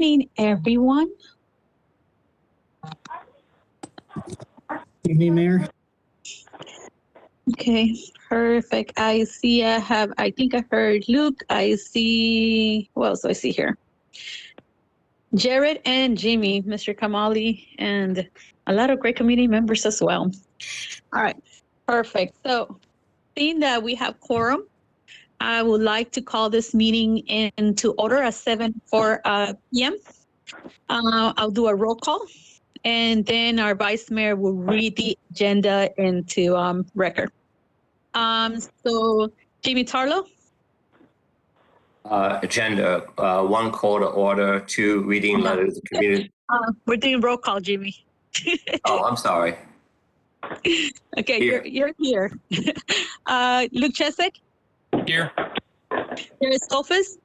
evening, everyone. Evening, Mayor. Okay, perfect. I see I think I heard Luke. I see, who else do I see here? Jared and Jimmy, Mr. Kamali, and a lot of great community members as well. All right, perfect. So, seeing that we have quorum, I would like to call this meeting into order at 7:04 p.m. I'll do a roll call, and then our vice mayor will read the agenda into record. So Jimmy Tarlow. Agenda, 1 call to order, 2 reading letter to the community. We're doing roll call, Jimmy. Oh, I'm sorry. Okay, Here. you're here. Luke Chesek. Here. There's Sophus.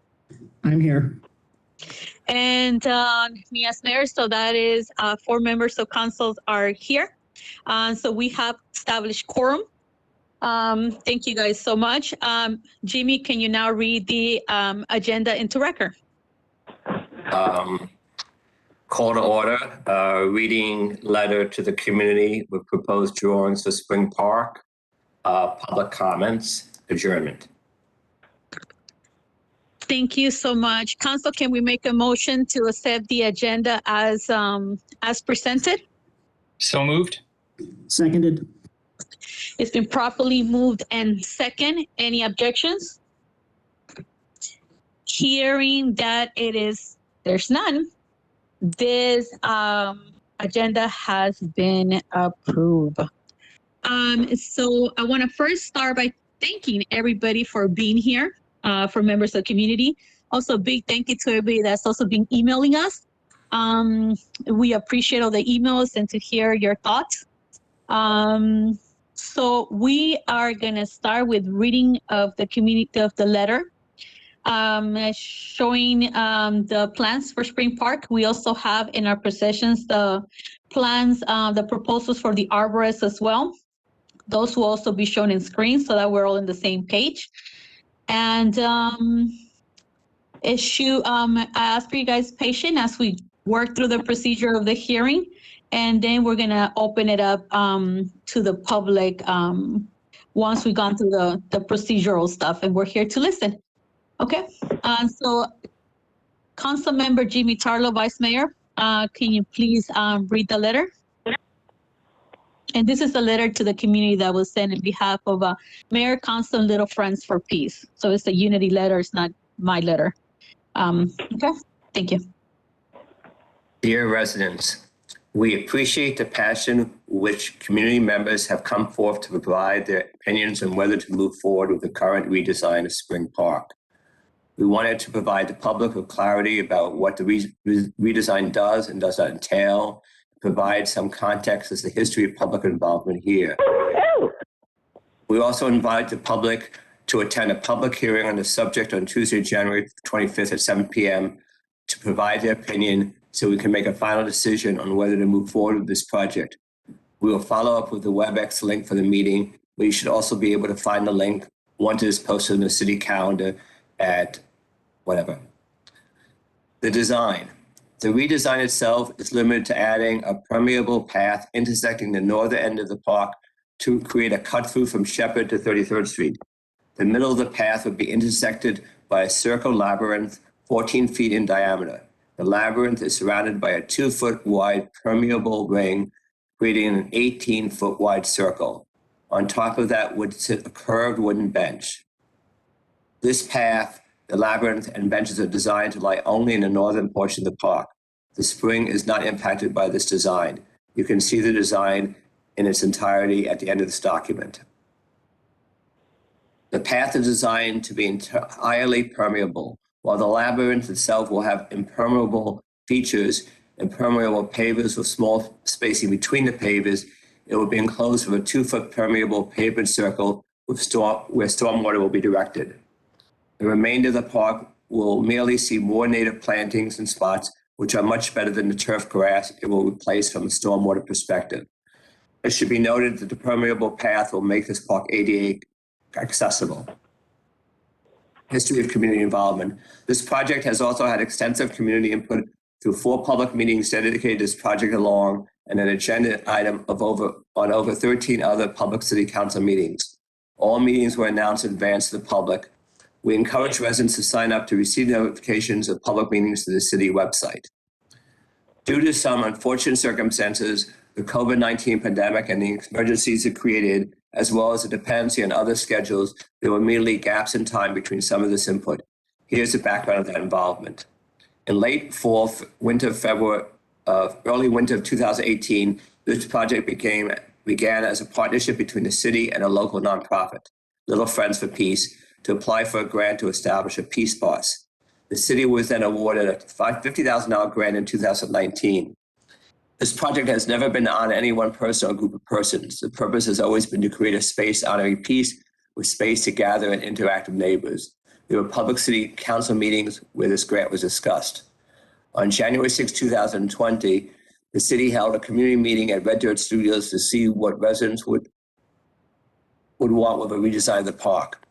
I'm here. And me as mayor, so that is 4 members of council are here. So we have established quorum. Thank you guys so much. Jimmy, can you now read the agenda into record? Call to order, reading letter to the community with proposed drawings for Spring Park, public comments, adjournment. Thank you so much. Council, can we make a motion to accept the agenda as presented? So moved. Seconded. It's been properly moved and second. Any objections? Hearing that there's none, this agenda has been approved. So I want to first start by thanking everybody for being here, for members of the community. Also, a big thank you to everybody that's also been emailing us. We appreciate all the emails and to hear your thoughts. So we are going to start with reading of the community of the letter, showing the plans for Spring Park. We also have in our possessions the plans, the proposals for the arborist as well. Those will also be shown in screen so that we're all on the same page. And I ask for you guys patience as we work through the procedure of the hearing. And then we're going to open it up to the public once we've gone through the procedural stuff, and we're here to listen. Okay. So Council Member Jimmy Tarlow, Vice Mayor, can you please read the letter? And this is a letter to the community that was sent on behalf of Mayor, Council, and Little Friends for Peace. So it's a unity letter. It's not my letter. Okay. Thank you. Dear residents, we appreciate the passion which community members have come forth to provide their opinions on whether to move forward with the current redesign of Spring Park. We wanted to provide the public with clarity about what the redesign does and does not entail, provide some context as to the history of public involvement here. We also invite the public to attend a public hearing on the subject on Tuesday, January 25th at 7 p.m. to provide their opinion so we can make a final decision on whether to move forward with this project. We will follow up with the WebEx link for the meeting, but you should also be able to find the link once it is posted in the city calendar at whatever. The design. The redesign itself is limited to adding a permeable path intersecting the northern end of the park to create a cut through from Shepherd to 33rd Street. The middle of the path would be intersected by a circle labyrinth 14 feet in diameter. The labyrinth is surrounded by a 2-foot wide permeable ring, creating an 18-foot wide circle. On top of that would sit a curved wooden bench. This path, the labyrinth and benches are designed to lie only in the northern portion of the park. The spring is not impacted by this design. You can see the design in its entirety at the end of this document. The path is designed to be entirely permeable. While the labyrinth itself will have impermeable features, impermeable pavers with small spacing between the pavers, it will be enclosed with a 2-foot permeable pavement circle where stormwater will be directed. The remainder of the park will merely see more native plantings and spots, which are much better than the turf grass it will replace from a stormwater perspective. It should be noted that the permeable path will make this park ADA accessible. History of community involvement. This project has also had extensive community input through 4 public meetings dedicated to this project along and an agenda item of over 13 other public city council meetings. All meetings were announced in advance to the public. We encourage residents to sign up to receive notifications of public meetings through the city website. Due to some unfortunate circumstances, the COVID-19 pandemic and the emergencies it created, as well as the dependency on other schedules, there were immediately gaps in time between some of this input. Here's the background of that involvement. In late fall, early winter of 2018, this project began as a partnership between the city and a local nonprofit, Little Friends for Peace, to apply for a grant to establish a peace bus. The city was then awarded a $50,000 grant in 2019. This project has never been on any one person or group of persons. The purpose has always been to create a space honoring peace with space to gather and interact with neighbors. There were public city council meetings where this grant was discussed. On January 6, 2020, the city held a community meeting at Red Dirt Studios to see what residents would want with a redesign of the park.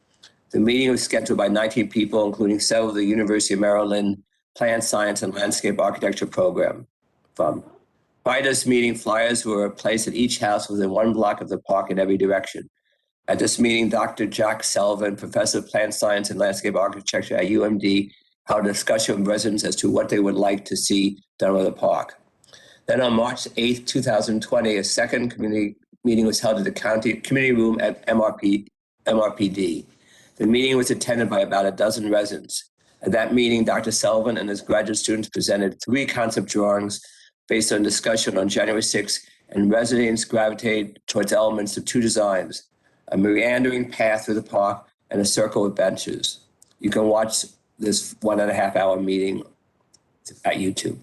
The meeting was scheduled by 19 people, including several of the University of Maryland Plant Science and Landscape Architecture program. Prior to this meeting, flyers were placed at each house within 1 block of the park in every direction. At this meeting, Dr. Jack Sullivan, professor of plant science and landscape architecture at UMD, held a discussion with residents as to what they would like to see done with the park. Then on March 8, 2020, a second community meeting was held at the county community room at MRPD. The meeting was attended by about a dozen residents. At that meeting, Dr. Sullivan and his graduate students presented 3 concept drawings based on discussion on January 6, and residents gravitated towards elements of 2 designs, a meandering path through the park and a circle with benches. You can watch this 1.5-hour meeting at YouTube.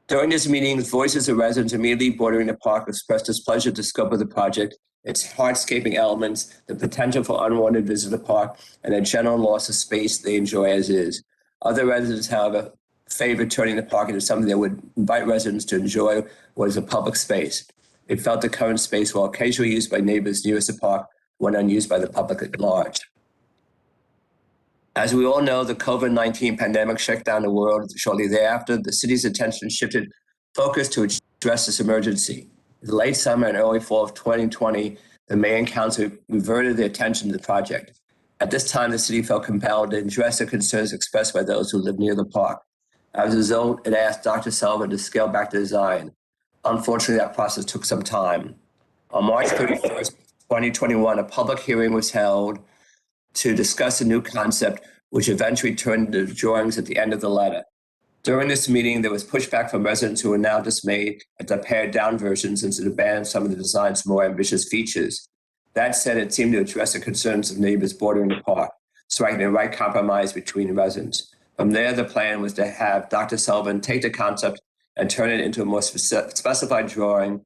During this meeting, the voices of residents immediately bordering the park expressed displeasure at the scope of the project, its hardscaping elements, the potential for unwanted visitors to the park, and a general loss of space they enjoy as is. Other residents, however, favored turning the park into something that would invite residents to enjoy what is a public space. They felt the current space, while occasionally used by neighbors nearest the park, when unused by the public at large. As we all know, the COVID-19 pandemic shut down the world. Shortly thereafter, the city's attention shifted focus to address this emergency. In the late summer and early fall of 2020, the mayor and council reverted their attention to the project. At this time, the city felt compelled to address the concerns expressed by those who live near the park. As a result, it asked Dr. Sullivan to scale back the design. Unfortunately, that process took some time. On March 31st, 2021, a public hearing was held to discuss a new concept, which eventually turned into drawings at the end of the letter. During this meeting, there was pushback from residents who were now dismayed at the pared-down versions and to abandon some of the design's more ambitious features. That said, it seemed to address the concerns of neighbors bordering the park, striking the right compromise between the residents. From there, the plan was to have Dr. Sullivan take the concept and turn it into a more specified drawing,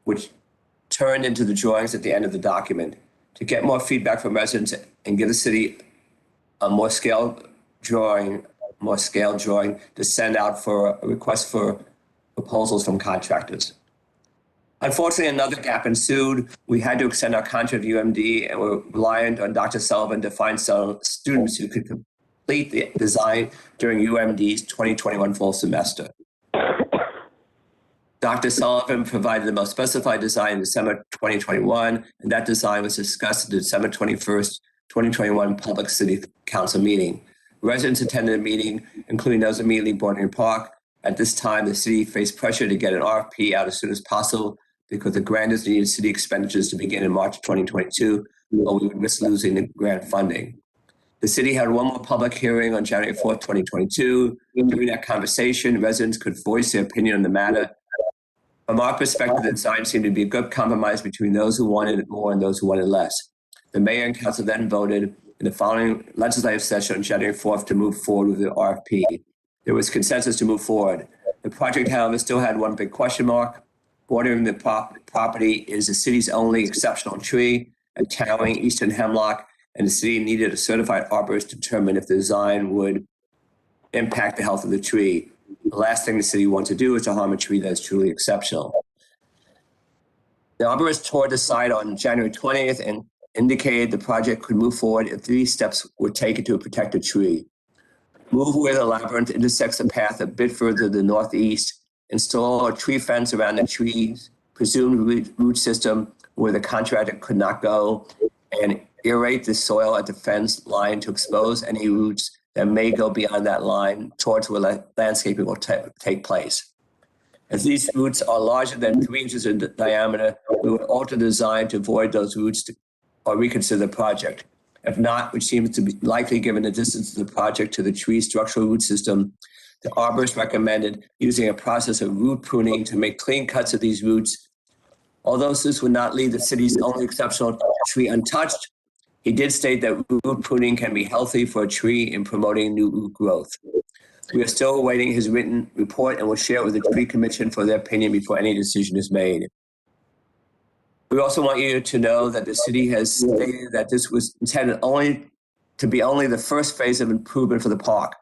which turned into the drawings at the end of the document. To get more feedback from residents and give the city a more scaled drawing to send out for a request for proposals from contractors. Unfortunately, another gap ensued. We had to extend our contract with UMD and were reliant on Dr. Sullivan to find some students who could complete the design during UMD's 2021 fall semester. Dr. Sullivan provided the most specified design in December 2021, and that design was discussed at the December 21st, 2021 Public City Council meeting. Residents attended the meeting, including those immediately bordering the park. At this time, the city faced pressure to get an RFP out as soon as possible because the grant is needed city expenditures to begin in March 2022, or we would risk losing the grant funding. The city had one more public hearing on January 4th, 2022. During that conversation, residents could voice their opinion on the matter. From our perspective, the design seemed to be a good compromise between those who wanted more and those who wanted less. The mayor and council then voted in the following legislative session on January 4th to move forward with the RFP. There was consensus to move forward. The project, however, still had one big question mark. Bordering the property is the city's only exceptional tree, a towering eastern hemlock, and the city needed a certified arborist to determine if the design would impact the health of the tree. The last thing the city wants to do is to harm a tree that is truly exceptional. The arborist toured the site on January 20th and indicated the project could move forward if 3 steps were taken to protect the tree. Move where the labyrinth intersects a path a bit further to the northeast. Install a tree fence around the tree's presumed root system where the contractor could not go, and aerate the soil at the fence line to expose any roots that may go beyond that line towards where landscaping will take place. If these roots are larger than 3 inches in diameter, we would alter the design to avoid those roots or reconsider the project. If not, which seems to be likely given the distance of the project to the tree's structural root system, the arborist recommended using a process of root pruning to make clean cuts of these roots. Although this would not leave the city's only exceptional tree untouched, he did state that root pruning can be healthy for a tree in promoting new root growth. We are still awaiting his written report and will share it with the Tree Commission for their opinion before any decision is made. We also want you to know that the city has stated that this was intended only to be the first phase of improvement for the park.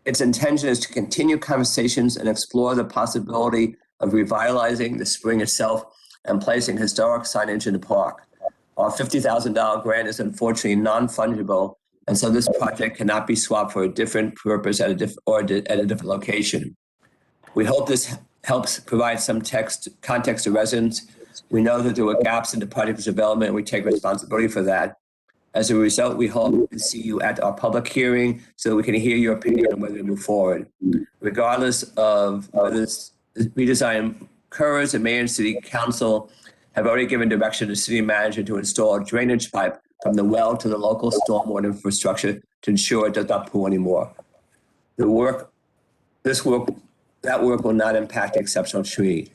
Its intention is to continue conversations and explore the possibility of revitalizing the spring itself and placing historic signage in the park. Our $50,000 grant is unfortunately non-fungible, and so this project cannot be swapped for a different purpose at a different location. We hope this helps provide some context to residents. We know that there were gaps in the project's development, and we take responsibility for that. As a result, we hope to see you at our public hearing so that we can hear your opinion on whether to move forward. Regardless of whether this redesign occurs, the mayor and city council have already given direction to the city manager to install a drainage pipe from the well to the local stormwater infrastructure to ensure it does not pool anymore. That work will not impact the exceptional tree.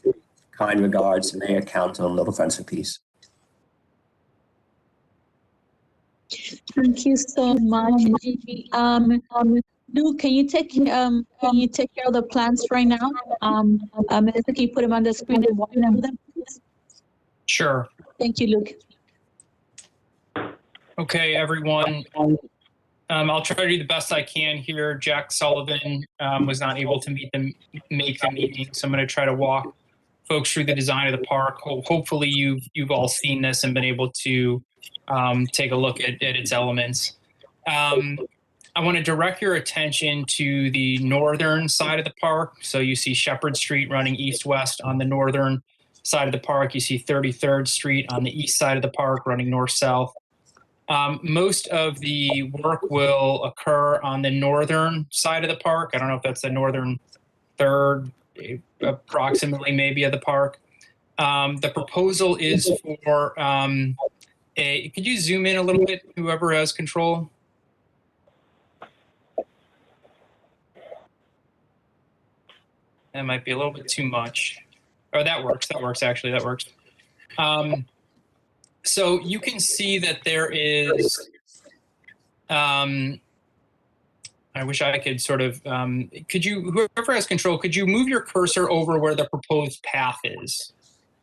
Kind regards, Mayor, Council, and Little Friends of Peace. Thank you so much, Gigi. Lou, can you take care of the plans right now? Melissa, can you put them on the screen and walk them? Sure. Thank you, Luke. Okay, everyone. I'll try to do the best I can here. Jack Sullivan was not able to make the meeting, so I'm going to try to walk folks through the design of the park. Hopefully, you've all seen this and been able to take a look at its elements. I want to direct your attention to the northern side of the park. So you see Shepherd Street running east-west on the northern side of the park. You see 33rd Street on the east side of the park running north-south. Most of the work will occur on the northern side of the park. I don't know if that's the northern third, approximately maybe, of the park. The proposal is for could you zoom in a little bit, whoever has control? That might be a little bit too much. Oh, that works. That works, actually. That works. So you can see that there is, I wish I could sort of, whoever has control, could you move your cursor over where the proposed path is,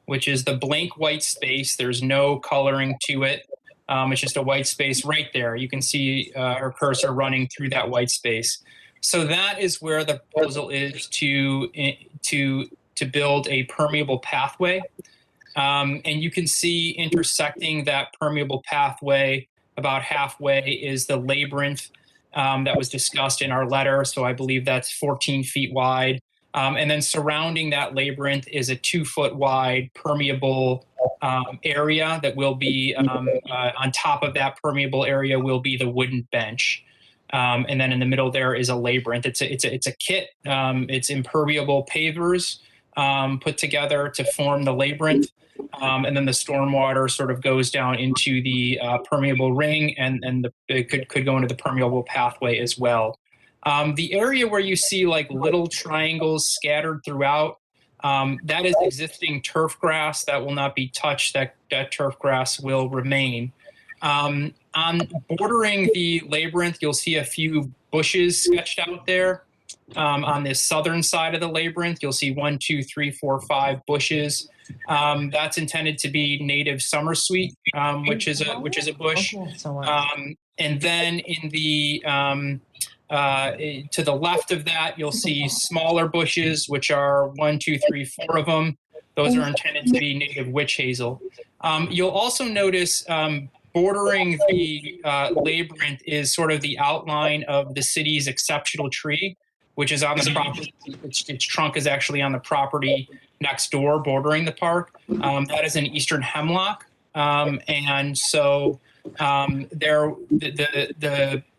which is the blank white space. There's no coloring to it. It's just a white space right there. You can see her cursor running through that white space. So that is where the proposal is to build a permeable pathway. And you can see intersecting that permeable pathway about halfway is the labyrinth that was discussed in our letter. So I believe that's 14 feet wide. And then surrounding that labyrinth is a 2-foot wide permeable area that will be on top of that permeable area will be the wooden bench. And then in the middle there is a labyrinth. It's a kit. It's impermeable pavers put together to form the labyrinth. And then the stormwater sort of goes down into the permeable ring, and it could go into the permeable pathway as well. The area where you see like little triangles scattered throughout, that is existing turf grass that will not be touched. That turf grass will remain. On bordering the labyrinth, you'll see a few bushes sketched out there. On the southern side of the labyrinth, you'll see 1, 2, 3, 4, 5 bushes. That's intended to be native summer sweet, which is a bush. And then in the to the left of that, you'll see smaller bushes, which are 1, 2, 3, 4 of them. Those are intended to be native witch hazel. You'll also notice bordering the labyrinth is sort of the outline of the city's exceptional tree, which is on the property. Its trunk is actually on the property next door, bordering the park. That is an eastern hemlock, and so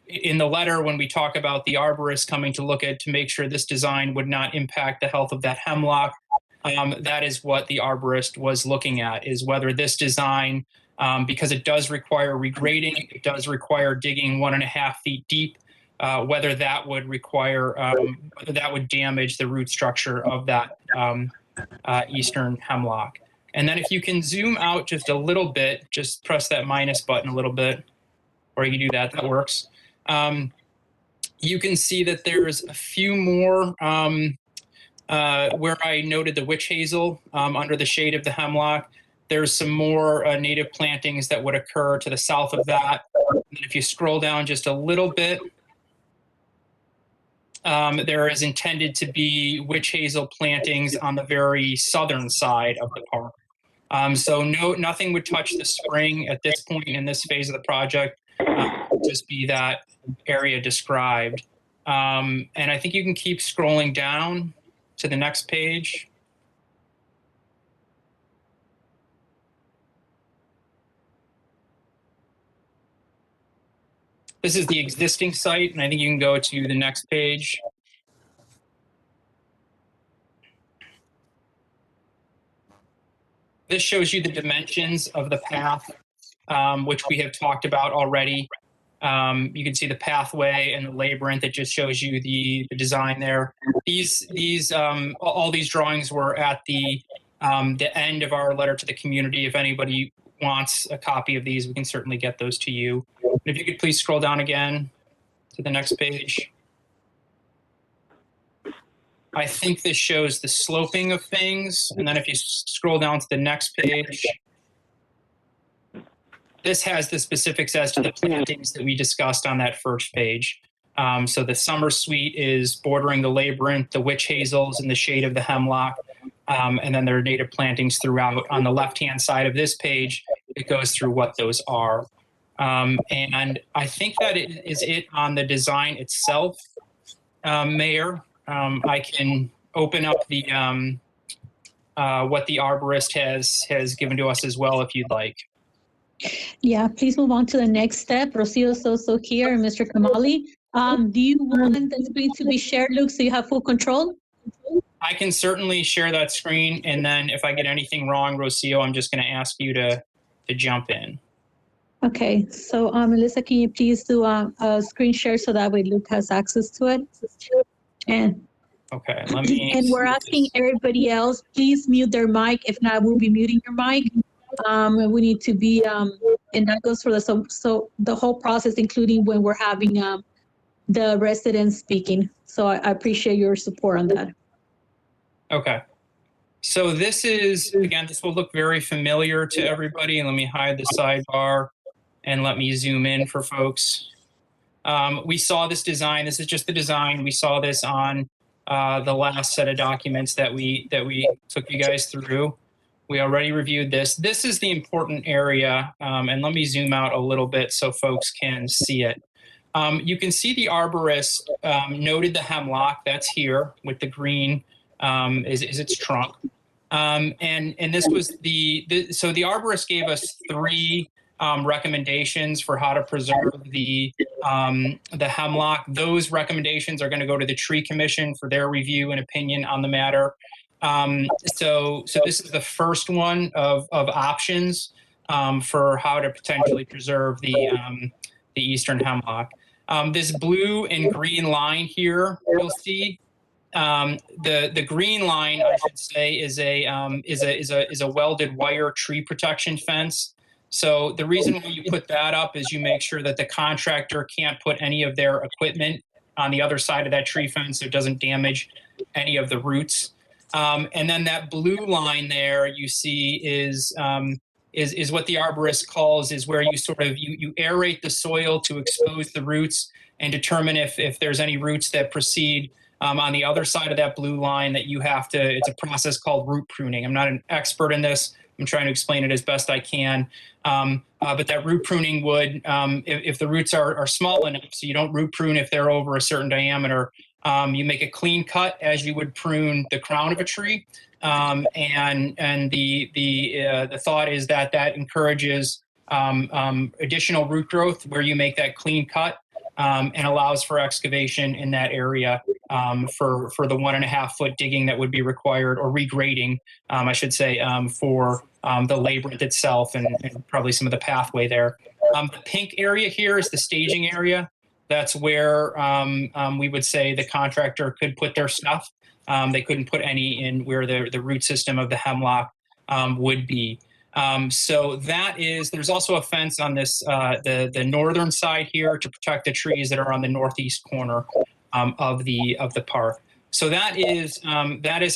in the letter, when we talk about the arborist coming to look at to make sure this design would not impact the health of that hemlock, that is what the arborist was looking at, is whether this design, because it does require regrading, it does require digging 1.5 feet deep, whether that would require, whether that would damage the root structure of that eastern hemlock. And then if you can zoom out just a little bit, just press that minus button a little bit, or you can do that, that works. You can see that there's a few more where I noted the witch hazel under the shade of the hemlock. There's some more native plantings that would occur to the south of that. And if you scroll down just a little bit, there is intended to be witch hazel plantings on the very southern side of the park. So nothing would touch the spring at this point in this phase of the project. Just be that area described. And I think you can keep scrolling down to the next page. This is the existing site, and I think you can go to the next page. This shows you the dimensions of the path, which we have talked about already. You can see the pathway and the labyrinth. It just shows you the design there. All these drawings were at the end of our letter to the community. If anybody wants a copy of these, we can certainly get those to you. If you could please scroll down again to the next page. I think this shows the sloping of things. And then if you scroll down to the next page, this has the specifics as to the plantings that we discussed on that first page. So the summer sweet is bordering the labyrinth, the witch hazels in the shade of the hemlock, and then there are native plantings throughout. On the left-hand side of this page, it goes through what those are. And I think that is it on the design itself, Mayor. I can open up the what the arborist has given to us as well, if you'd like. Yeah, please move on to the next step. Rocio is also here, and Mr. Kamali. Do you want the screen to be shared, Luke, so you have full control? I can certainly share that screen, and then if I get anything wrong, Rocio, I'm just going to ask you to jump in. Okay, so Melissa, can you please do a screen share so that way Luke has access to it? And okay, let me. And we're asking everybody else, please mute their mic. If not, we'll be muting your mic. We need to be, and that goes for so the whole process, including when we're having the residents speaking. So I appreciate your support on that. Okay. So this is, again, this will look very familiar to everybody. And let me hide the sidebar and let me zoom in for folks. We saw this design. This is just the design. We saw this on the last set of documents that we took you guys through. We already reviewed this. This is the important area. And let me zoom out a little bit so folks can see it. You can see the arborist noted the hemlock. That's here with the green is its trunk. And this was so the arborist gave us 3 recommendations for how to preserve the hemlock. Those recommendations are going to go to the Tree Commission for their review and opinion on the matter. So this is the first one of options for how to potentially preserve the eastern hemlock. This blue and green line here, you'll see. The green line, I should say, is a welded wire tree protection fence. So the reason why you put that up is you make sure that the contractor can't put any of their equipment on the other side of that tree fence so it doesn't damage any of the roots. And then that blue line there you see is what the arborist calls is where you sort of you aerate the soil to expose the roots and determine if there's any roots that proceed on the other side of that blue line that you have to, it's a process called root pruning. I'm not an expert in this, I'm trying to explain it as best I can. But that root pruning would, if the roots are small enough, so you don't root prune if they're over a certain diameter, you make a clean cut as you would prune the crown of a tree. And the thought is that encourages additional root growth where you make that clean cut and allows for excavation in that area for the 1.5 foot digging that would be required, or regrading, I should say, for the labyrinth itself and probably some of the pathway there. The pink area here is the staging area. That's where we would say the contractor could put their stuff. They couldn't put any in where the root system of the hemlock would be. So that is, there's also a fence on this, the northern side here to protect the trees that are on the northeast corner of the park. So that is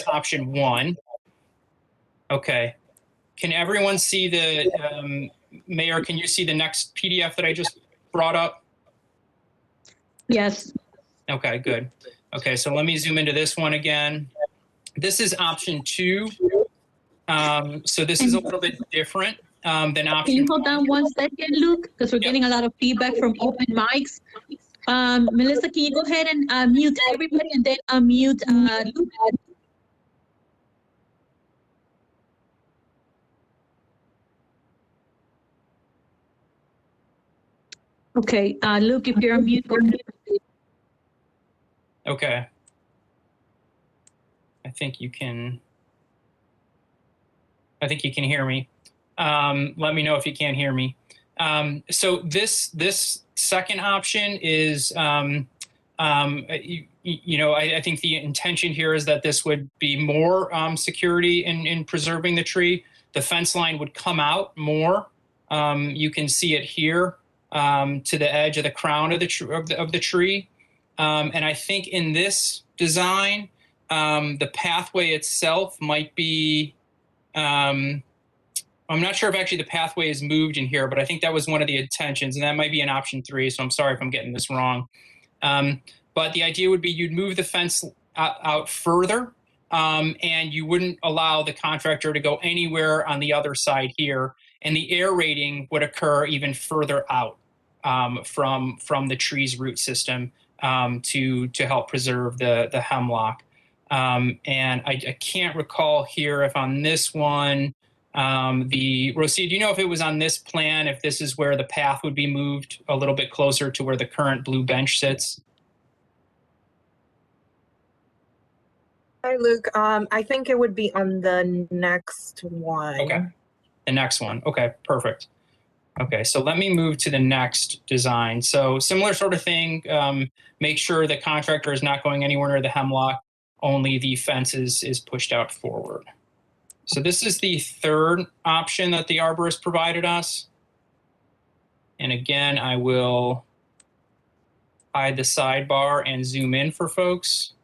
option one. Okay. Can everyone see the, Mayor, can you see the next PDF that I just brought up? Yes. Okay, good. Okay, so let me zoom into this one again. This is option two. So this is a little bit different than option. Can you hold down 1 second, Luke? Because we're getting a lot of feedback from open mics. Melissa, can you go ahead and mute everybody and then unmute Luke? Okay, Luke, if you're on mute, go ahead. Okay. I think you can hear me. Let me know if you can't hear me. So this second option is, I think the intention here is that this would be more security in preserving the tree. The fence line would come out more. You can see it here to the edge of the crown of the tree. And I think in this design, the pathway itself might be, I'm not sure if actually the pathway is moved in here, but I think that was one of the intentions, and that might be in option 3, so I'm sorry if I'm getting this wrong. But the idea would be you'd move the fence out further, and you wouldn't allow the contractor to go anywhere on the other side here, and the aerating would occur even further out from the tree's root system to help preserve the hemlock. And I can't recall here if on this one, Rosia, do you know if it was on this plan, if this is where the path would be moved a little bit closer to where the current blue bench sits? Hi, Luke. I think it would be on the next one. Okay, the next one. Okay, perfect. Okay, so let me move to the next design. So similar sort of thing, make sure the contractor is not going anywhere near the hemlock, only the fence is pushed out forward. So this is the third option that the arborist provided us. And again, I will hide the sidebar and zoom in for folks.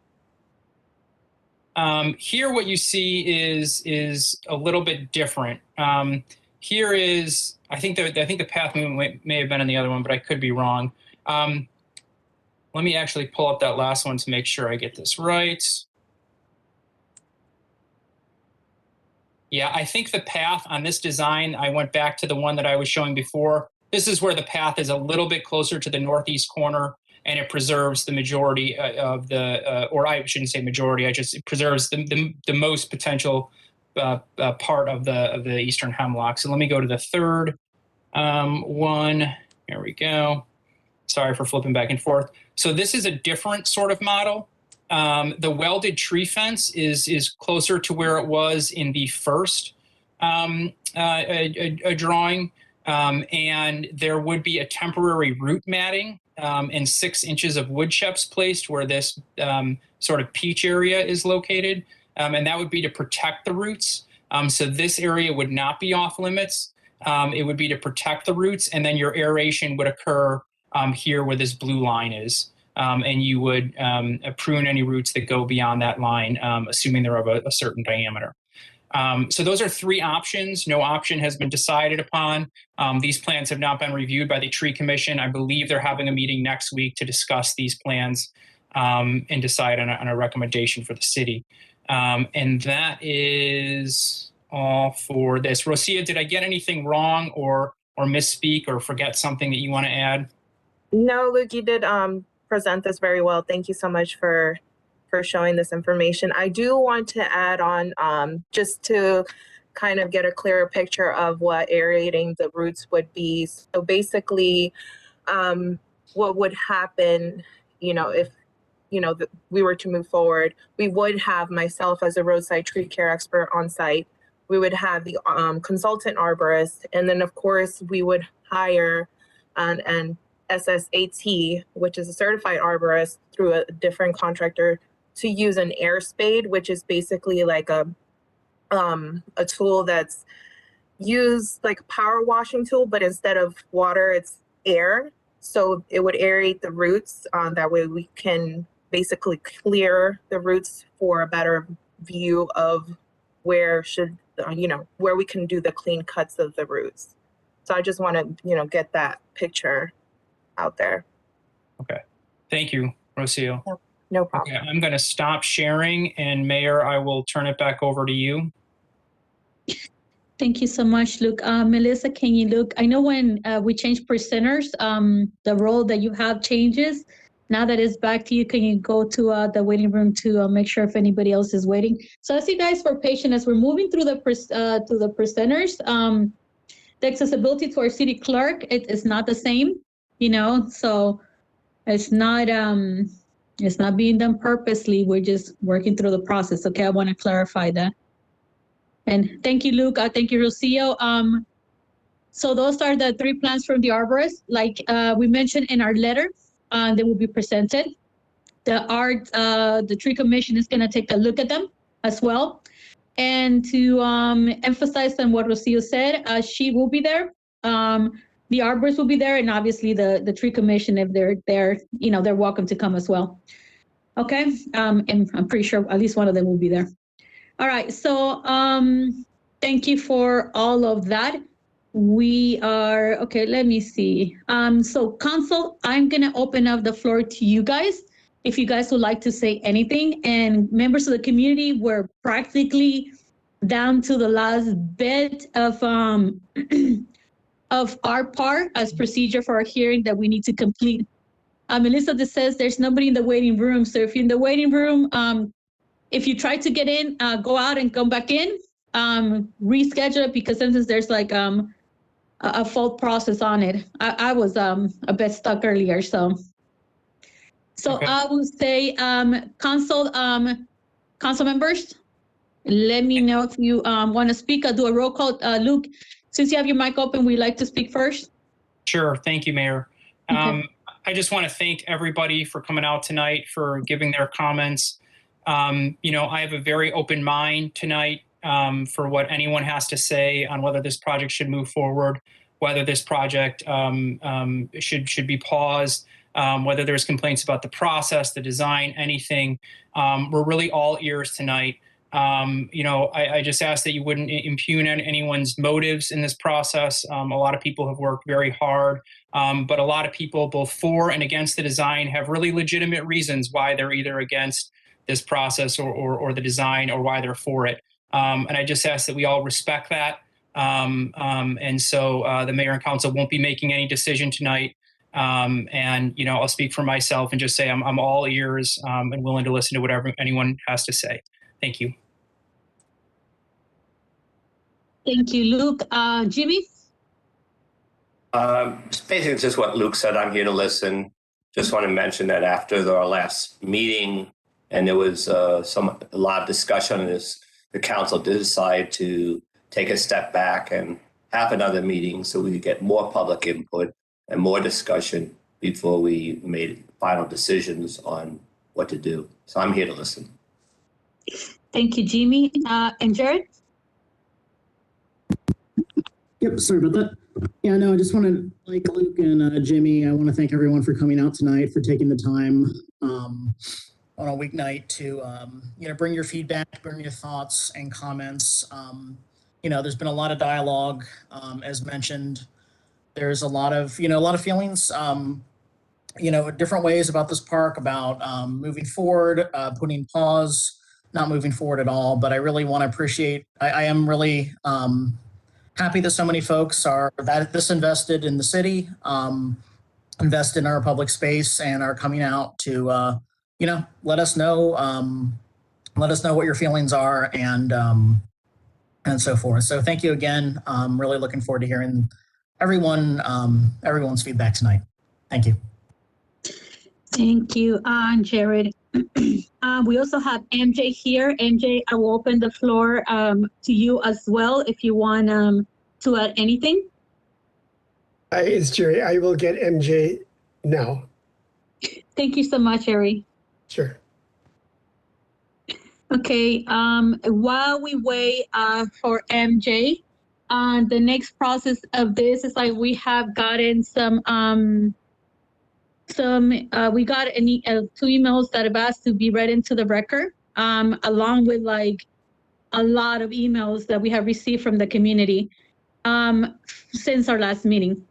Here, what you see is a little bit different. Here is, I think the path movement may have been in the other one, but I could be wrong. Let me actually pull up that last one to make sure I get this right. Yeah, I think the path on this design, I went back to the one that I was showing before. This is where the path is a little bit closer to the northeast corner, and it preserves the majority of the, or I shouldn't say majority, it preserves the most potential part of the eastern hemlock. So let me go to the third one. Here we go. Sorry for flipping back and forth. So this is a different sort of model. The welded tree fence is closer to where it was in the first drawing, and there would be a temporary root matting and 6 inches of wood chips placed where this sort of peach area is located, and that would be to protect the roots. So this area would not be off limits. It would be to protect the roots, and then your aeration would occur here where this blue line is. And you would prune any roots that go beyond that line, assuming they're of a certain diameter. So those are 3 options. No option has been decided upon. These plans have not been reviewed by the Tree Commission. I believe they're having a meeting next week to discuss these plans and decide on a recommendation for the city. And that is all for this. Rosia, did I get anything wrong or misspeak or forget something that you want to add? No, Luke, you did present this very well. Thank you so much for showing this information. I do want to add on just to kind of get a clearer picture of what aerating the roots would be. So basically, what would happen, if we were to move forward, we would have myself as a roadside tree care expert on site. We would have the consultant arborist, and then of course we would hire an SSAT, which is a certified arborist, through a different contractor to use an air spade, which is basically like a tool that's used like a power washing tool, but instead of water, it's air. So it would aerate the roots. That way we can basically clear the roots for a better view of where where we can do the clean cuts of the roots. So I just want to, get that picture out there. Okay. Thank you, Rocio. No problem. Okay, I'm going to stop sharing, and Mayor, I will turn it back over to you. Thank you so much, Luke. Melissa, can you look? I know when we change presenters, the role that you have changes. Now that it's back to you, can you go to the waiting room to make sure if anybody else is waiting? So as you guys were patient, as we're moving through the presenters, the accessibility to our city clerk, it is not the same, so it's not being done purposely. We're just working through the process. Okay, I want to clarify that. And thank you, Luke. Thank you, Rocio. So those are the 3 plans from the arborist. Like we mentioned in our letter, they will be presented. The tree commission is going to take a look at them as well. And to emphasize on what Rocio said, she will be there. The arborist will be there, and obviously the tree commission, if they're there, they're welcome to come as well. Okay, and I'm pretty sure at least one of them will be there. All right, so thank you for all of that. We are, okay, let me see. So council, I'm gonna open up the floor to you guys. If you guys would like to say anything, and members of the community, we're practically down to the last bit of our part as procedure for our hearing that we need to complete. Melissa just says there's nobody in the waiting room. So if you're in the waiting room, if you try to get in, go out and come back in, reschedule it, because sometimes there's like a fault process on it. I was a bit stuck earlier, so Okay. I will say council members, let me know if you want to speak. I'll do a roll call. Luke, since you have your mic open, we'd like to speak first. Sure. Thank you, Mayor. Okay. I just want to thank everybody for coming out tonight, for giving their comments. I have a very open mind tonight for what anyone has to say on whether this project should move forward, whether this project should be paused, whether there's complaints about the process, the design, anything. We're really all ears tonight. I just ask that you wouldn't impugn anyone's motives in this process. A lot of people have worked very hard, but a lot of people, both for and against the design, have really legitimate reasons why they're either against this process or the design, or why they're for it. And I just ask that we all respect that. And so the mayor and council won't be making any decision tonight. And I'll speak for myself and just say I'm all ears and willing to listen to whatever anyone has to say. Thank you. Thank you, Luke. Jimmy? Basically, just what Luke said. I'm here to listen. Just want to mention that after our last meeting, and there was a lot of discussion on this, the council did decide to take a step back and have another meeting so we could get more public input and more discussion before we made final decisions on what to do. So I'm here to listen. Thank you, Jimmy. And Jared? Yep, sorry about that. Yeah, no, I just want to, like Luke and Jimmy, I want to thank everyone for coming out tonight, for taking the time on a weeknight to, bring your feedback, bring your thoughts and comments. There's been a lot of dialogue, as mentioned. There's a lot of feelings, different ways about this park, about moving forward, putting pause, not moving forward at all. But I really want to appreciate. I am really happy that so many folks are this invested in the city, invested in our public space, and are coming out to let us know what your feelings are and so forth. So thank you again. I'm really looking forward to hearing everyone's feedback tonight. Thank you. Thank you, Jared. We also have MJ here. MJ, I will open the floor to you as well if you want to add anything. Hi, it's Jerry. I will get MJ now. Thank you so much, Jerry. Sure. Okay, while we wait for MJ, the next process of this is like we have gotten we got two emails that have asked to be read into the record, along with like a lot of emails that we have received from the community since our last meeting.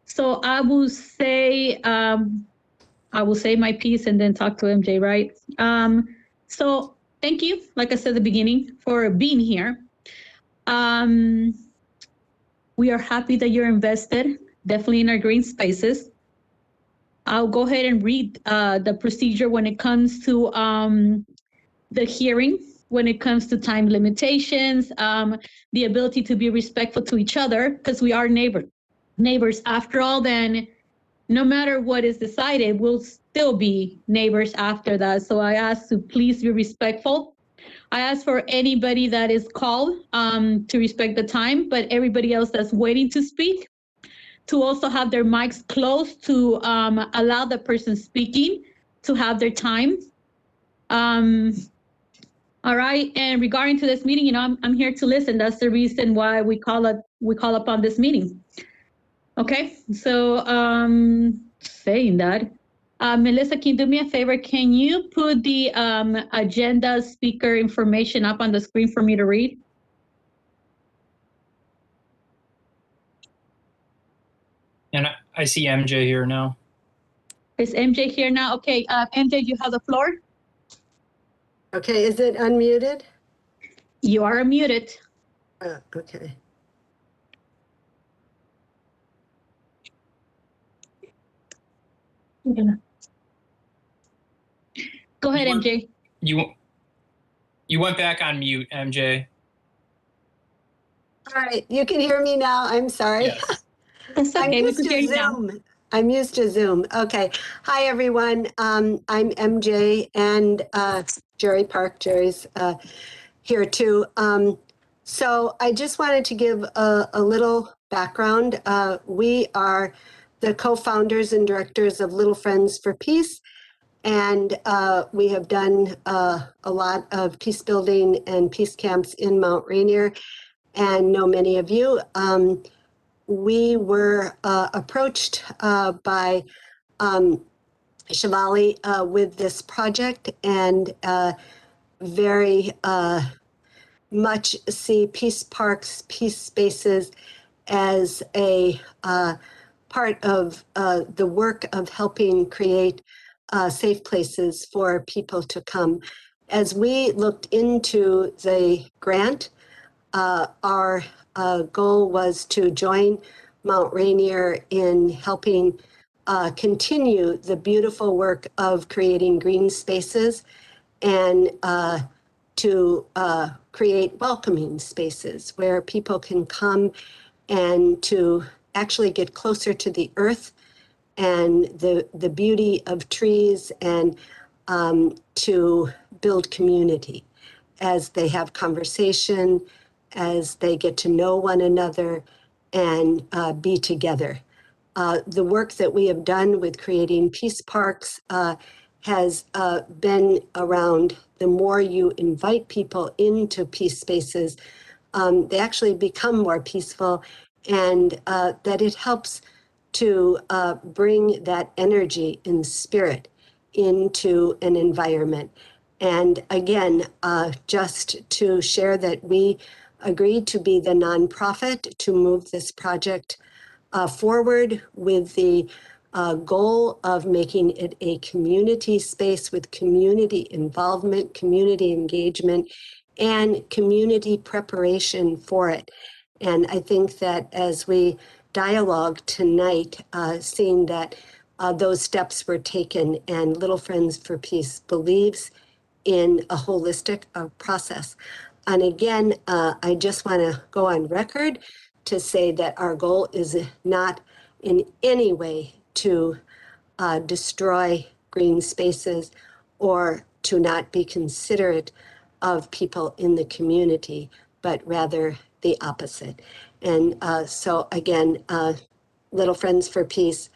So I will say my piece and then talk to MJ, right? So thank you, like I said at the beginning, for being here. We are happy that you're invested, definitely in our green spaces. I'll go ahead and read the procedure when it comes to the hearing, when it comes to time limitations, the ability to be respectful to each other, because we are neighbors after all. Then no matter what is decided, we'll still be neighbors after that. So I ask to please be respectful. I ask for anybody that is called to respect the time, but everybody else that's waiting to speak to also have their mics closed to allow the person speaking to have their time. All right, and regarding to this meeting, I'm here to listen. That's the reason why we call upon this meeting. Okay, so saying that, Melissa, can you do me a favor? Can you put the agenda speaker information up on the screen for me to read? And I see MJ here now. Is MJ here now? Okay, MJ, you have the floor. Okay, is it unmuted? You are unmuted. Okay. Go ahead, MJ. You went back on mute, MJ. All right, you can hear me now. I'm sorry. Yes. That's okay. I'm used to Zoom. I'm used to Zoom. Okay. Hi, everyone. I'm MJ and Jerry Park. Jerry's here too. So I just wanted to give a little background. We are the co-founders and directors of Little Friends for Peace. And we have done a lot of peace building and peace camps in Mount Rainier, and know many of you. We were approached by Shivali with this project, and very much see peace parks, peace spaces as a part of the work of helping create safe places for people to come. As we looked into the grant, our goal was to join Mount Rainier in helping continue the beautiful work of creating green spaces and to create welcoming spaces where people can come and to actually get closer to the earth and the beauty of trees, and to build community as they have conversation, as they get to know one another and be together. The work that we have done with creating peace parks has been around the more you invite people into peace spaces, they actually become more peaceful, and that it helps to bring that energy and spirit into an environment. And again, just to share that we agreed to be the nonprofit to move this project forward with the goal of making it a community space with community involvement, community engagement, and community preparation for it. And I think that as we dialogue tonight, seeing that those steps were taken, and Little Friends for Peace believes in a holistic process. And again, I just want to go on record to say that our goal is not in any way to destroy green spaces or to not be considerate of people in the community, but rather the opposite. And so again, Little Friends for Peace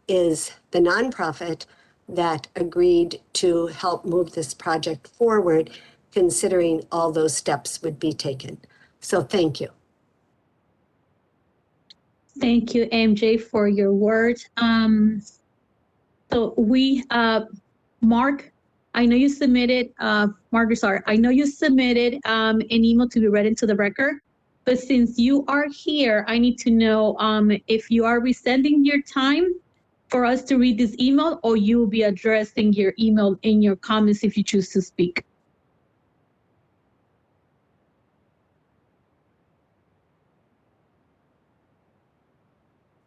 is the nonprofit that agreed to help move this project forward, considering all those steps would be taken. So thank you. Thank you, MJ, for your words. So we, Mark, I know you submitted, Margaret, I know you submitted an email to be read into the record, but since you are here, I need to know if you are resending your time for us to read this email, or you will be addressing your email in your comments if you choose to speak.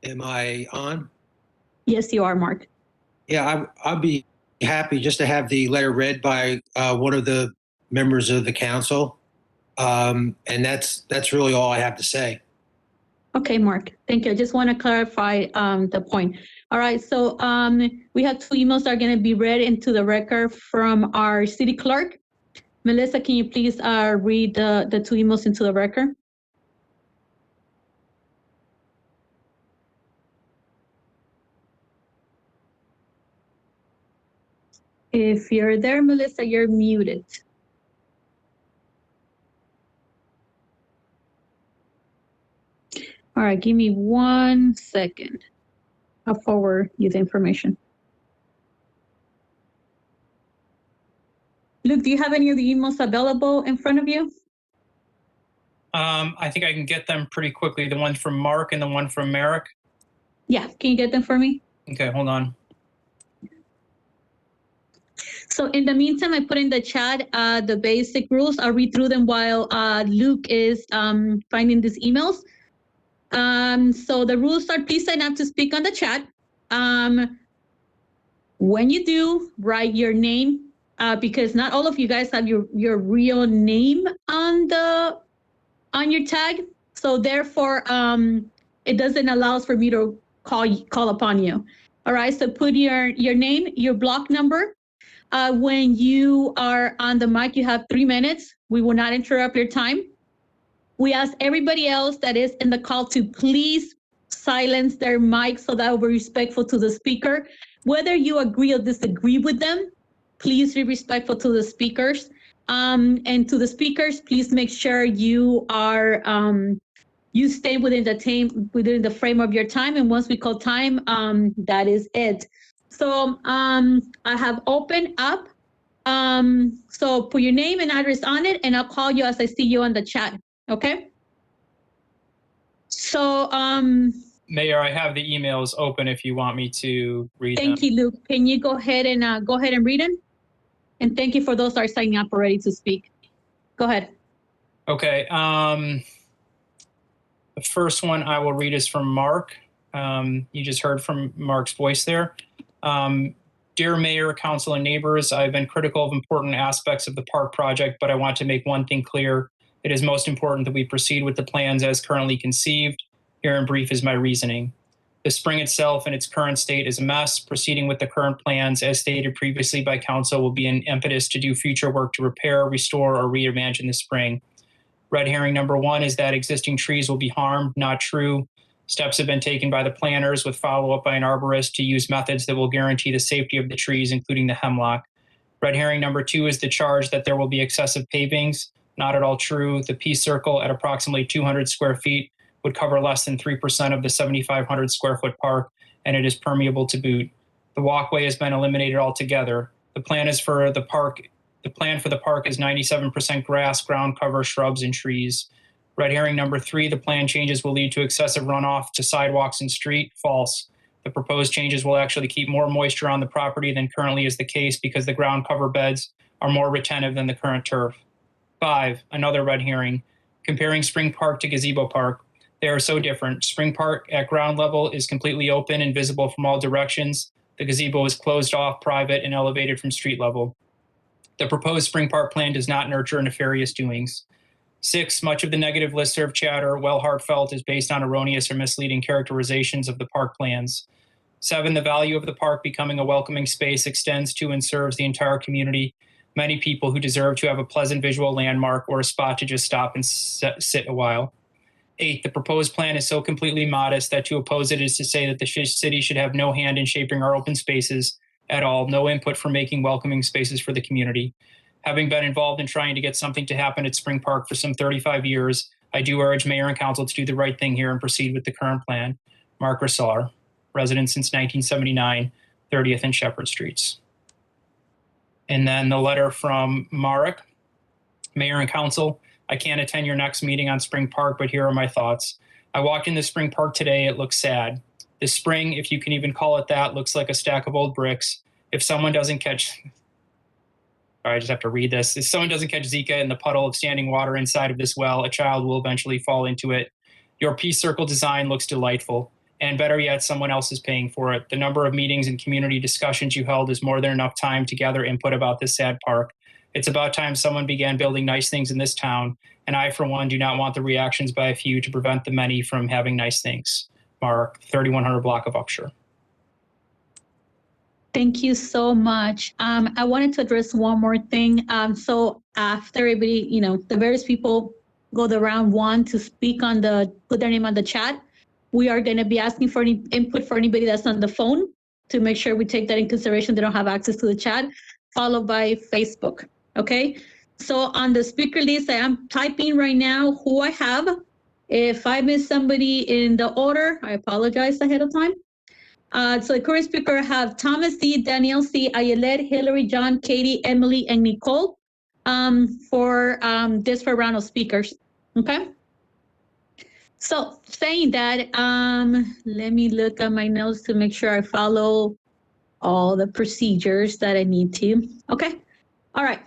Am I on? Yes, you are, Mark. Yeah, I'd be happy just to have the letter read by one of the members of the council. And that's really all I have to say. Okay, Mark, thank you. I just want to clarify the point. All right, so we have 2 emails that are going to be read into the record from our city clerk. Melissa, can you please read the 2 emails into the record? If you're there, Melissa, you're muted. All right, give me 1 second. I'll forward you the information. Luke, do you have any of the emails available in front of you? I think I can get them pretty quickly. The one from Mark and the one from Merrick. Yeah, can you get them for me? Okay, hold on. So in the meantime, I put in the chat the basic rules. I'll read through them while Luke is finding these emails. So the rules are, please sign up to speak on the chat. When you do, write your name, because not all of you guys have your real name on your tag. So therefore, it doesn't allow for me to call upon you. All right, so put your name, your block number. When you are on the mic, you have 3 minutes. We will not interrupt your time. We ask everybody else that is in the call to please silence their mic so that we're respectful to the speaker. Whether you agree or disagree with them, please be respectful to the speakers. And to the speakers, please make sure you are you stay within the frame of your time. And once we call time, that is it. So I have opened up. So put your name and address on it, and I'll call you as I see you on the chat. Okay. So Mayor, I have the emails open if you want me to read them. thank you, Luke. Can you go ahead and read them? And thank you for those that are signing up already to speak. Go ahead. Okay. The first one I will read is from Mark. You just heard from Mark's voice there. Dear Mayor, Council, and neighbors, I've been critical of important aspects of the park project, but I want to make one thing clear. It is most important that we proceed with the plans as currently conceived. Here in brief is my reasoning. The spring itself in its current state is a mess. Proceeding with the current plans, as stated previously by Council, will be an impetus to do future work to repair, restore, or reimagine the spring. Red herring number 1 is that existing trees will be harmed. Not true. Steps have been taken by the planners with follow-up by an arborist to use methods that will guarantee the safety of the trees, including the hemlock. Red herring number 2 is the charge that there will be excessive pavings. Not at all true. The Peace Circle at approximately 200 square feet would cover less than 3% of the 7,500 square foot park, and it is permeable to boot. The walkway has been eliminated altogether. The plan for the park is 97% grass, ground cover, shrubs, and trees. Red herring number 3, the plan changes will lead to excessive runoff to sidewalks and street. False. The proposed changes will actually keep more moisture on the property than currently is the case because the ground cover beds are more retentive than the current turf. 5, another red herring. Comparing Spring Park to Gazebo Park, they are so different. Spring Park at ground level is completely open and visible from all directions. The gazebo is closed off, private, and elevated from street level. The proposed Spring Park plan does not nurture nefarious doings. 6, much of the negative listserv chatter, well heartfelt, is based on erroneous or misleading characterizations of the park plans. 7, the value of the park becoming a welcoming space extends to and serves the entire community, many people who deserve to have a pleasant visual landmark or a spot to just stop and sit a while. 8, the proposed plan is so completely modest that to oppose it is to say that the city should have no hand in shaping our open spaces at all, no input for making welcoming spaces for the community. Having been involved in trying to get something to happen at Spring Park for some 35 years, I do urge Mayor and Council to do the right thing here and proceed with the current plan. Mark Rassar, resident since 1979, 30th and Shepherd Streets. And then the letter from Marek, Mayor and Council, I can't attend your next meeting on Spring Park, but here are my thoughts. I walked into Spring Park today. It looks sad. This spring, if you can even call it that, looks like a stack of old bricks. If someone doesn't catch, I just have to read this. If someone doesn't catch Zika in the puddle of standing water inside of this well, a child will eventually fall into it. Your peace circle design looks delightful. And better yet, someone else is paying for it. The number of meetings and community discussions you held is more than enough time to gather input about this sad park. It's about time someone began building nice things in this town, and I, for one, do not want the reactions by a few to prevent the many from having nice things. Mark, 3100 block of Upshur. Thank you so much. I wanted to address one more thing. So after everybody, the various people go the round one to speak on put their name on the chat, we are going to be asking for any input for anybody that's on the phone to make sure we take that in consideration. They don't have access to the chat, followed by Facebook. Okay. So on the speaker list, I am typing right now who I have. If I miss somebody in the order, I apologize ahead of time. So the current speaker I have Thomas C., Danielle C., Ayelet, Hillary, John, Katie, Emily, and Nicole for this round of speakers. Okay. So saying that, let me look at my notes to make sure I follow all the procedures that I need to. Okay. All right.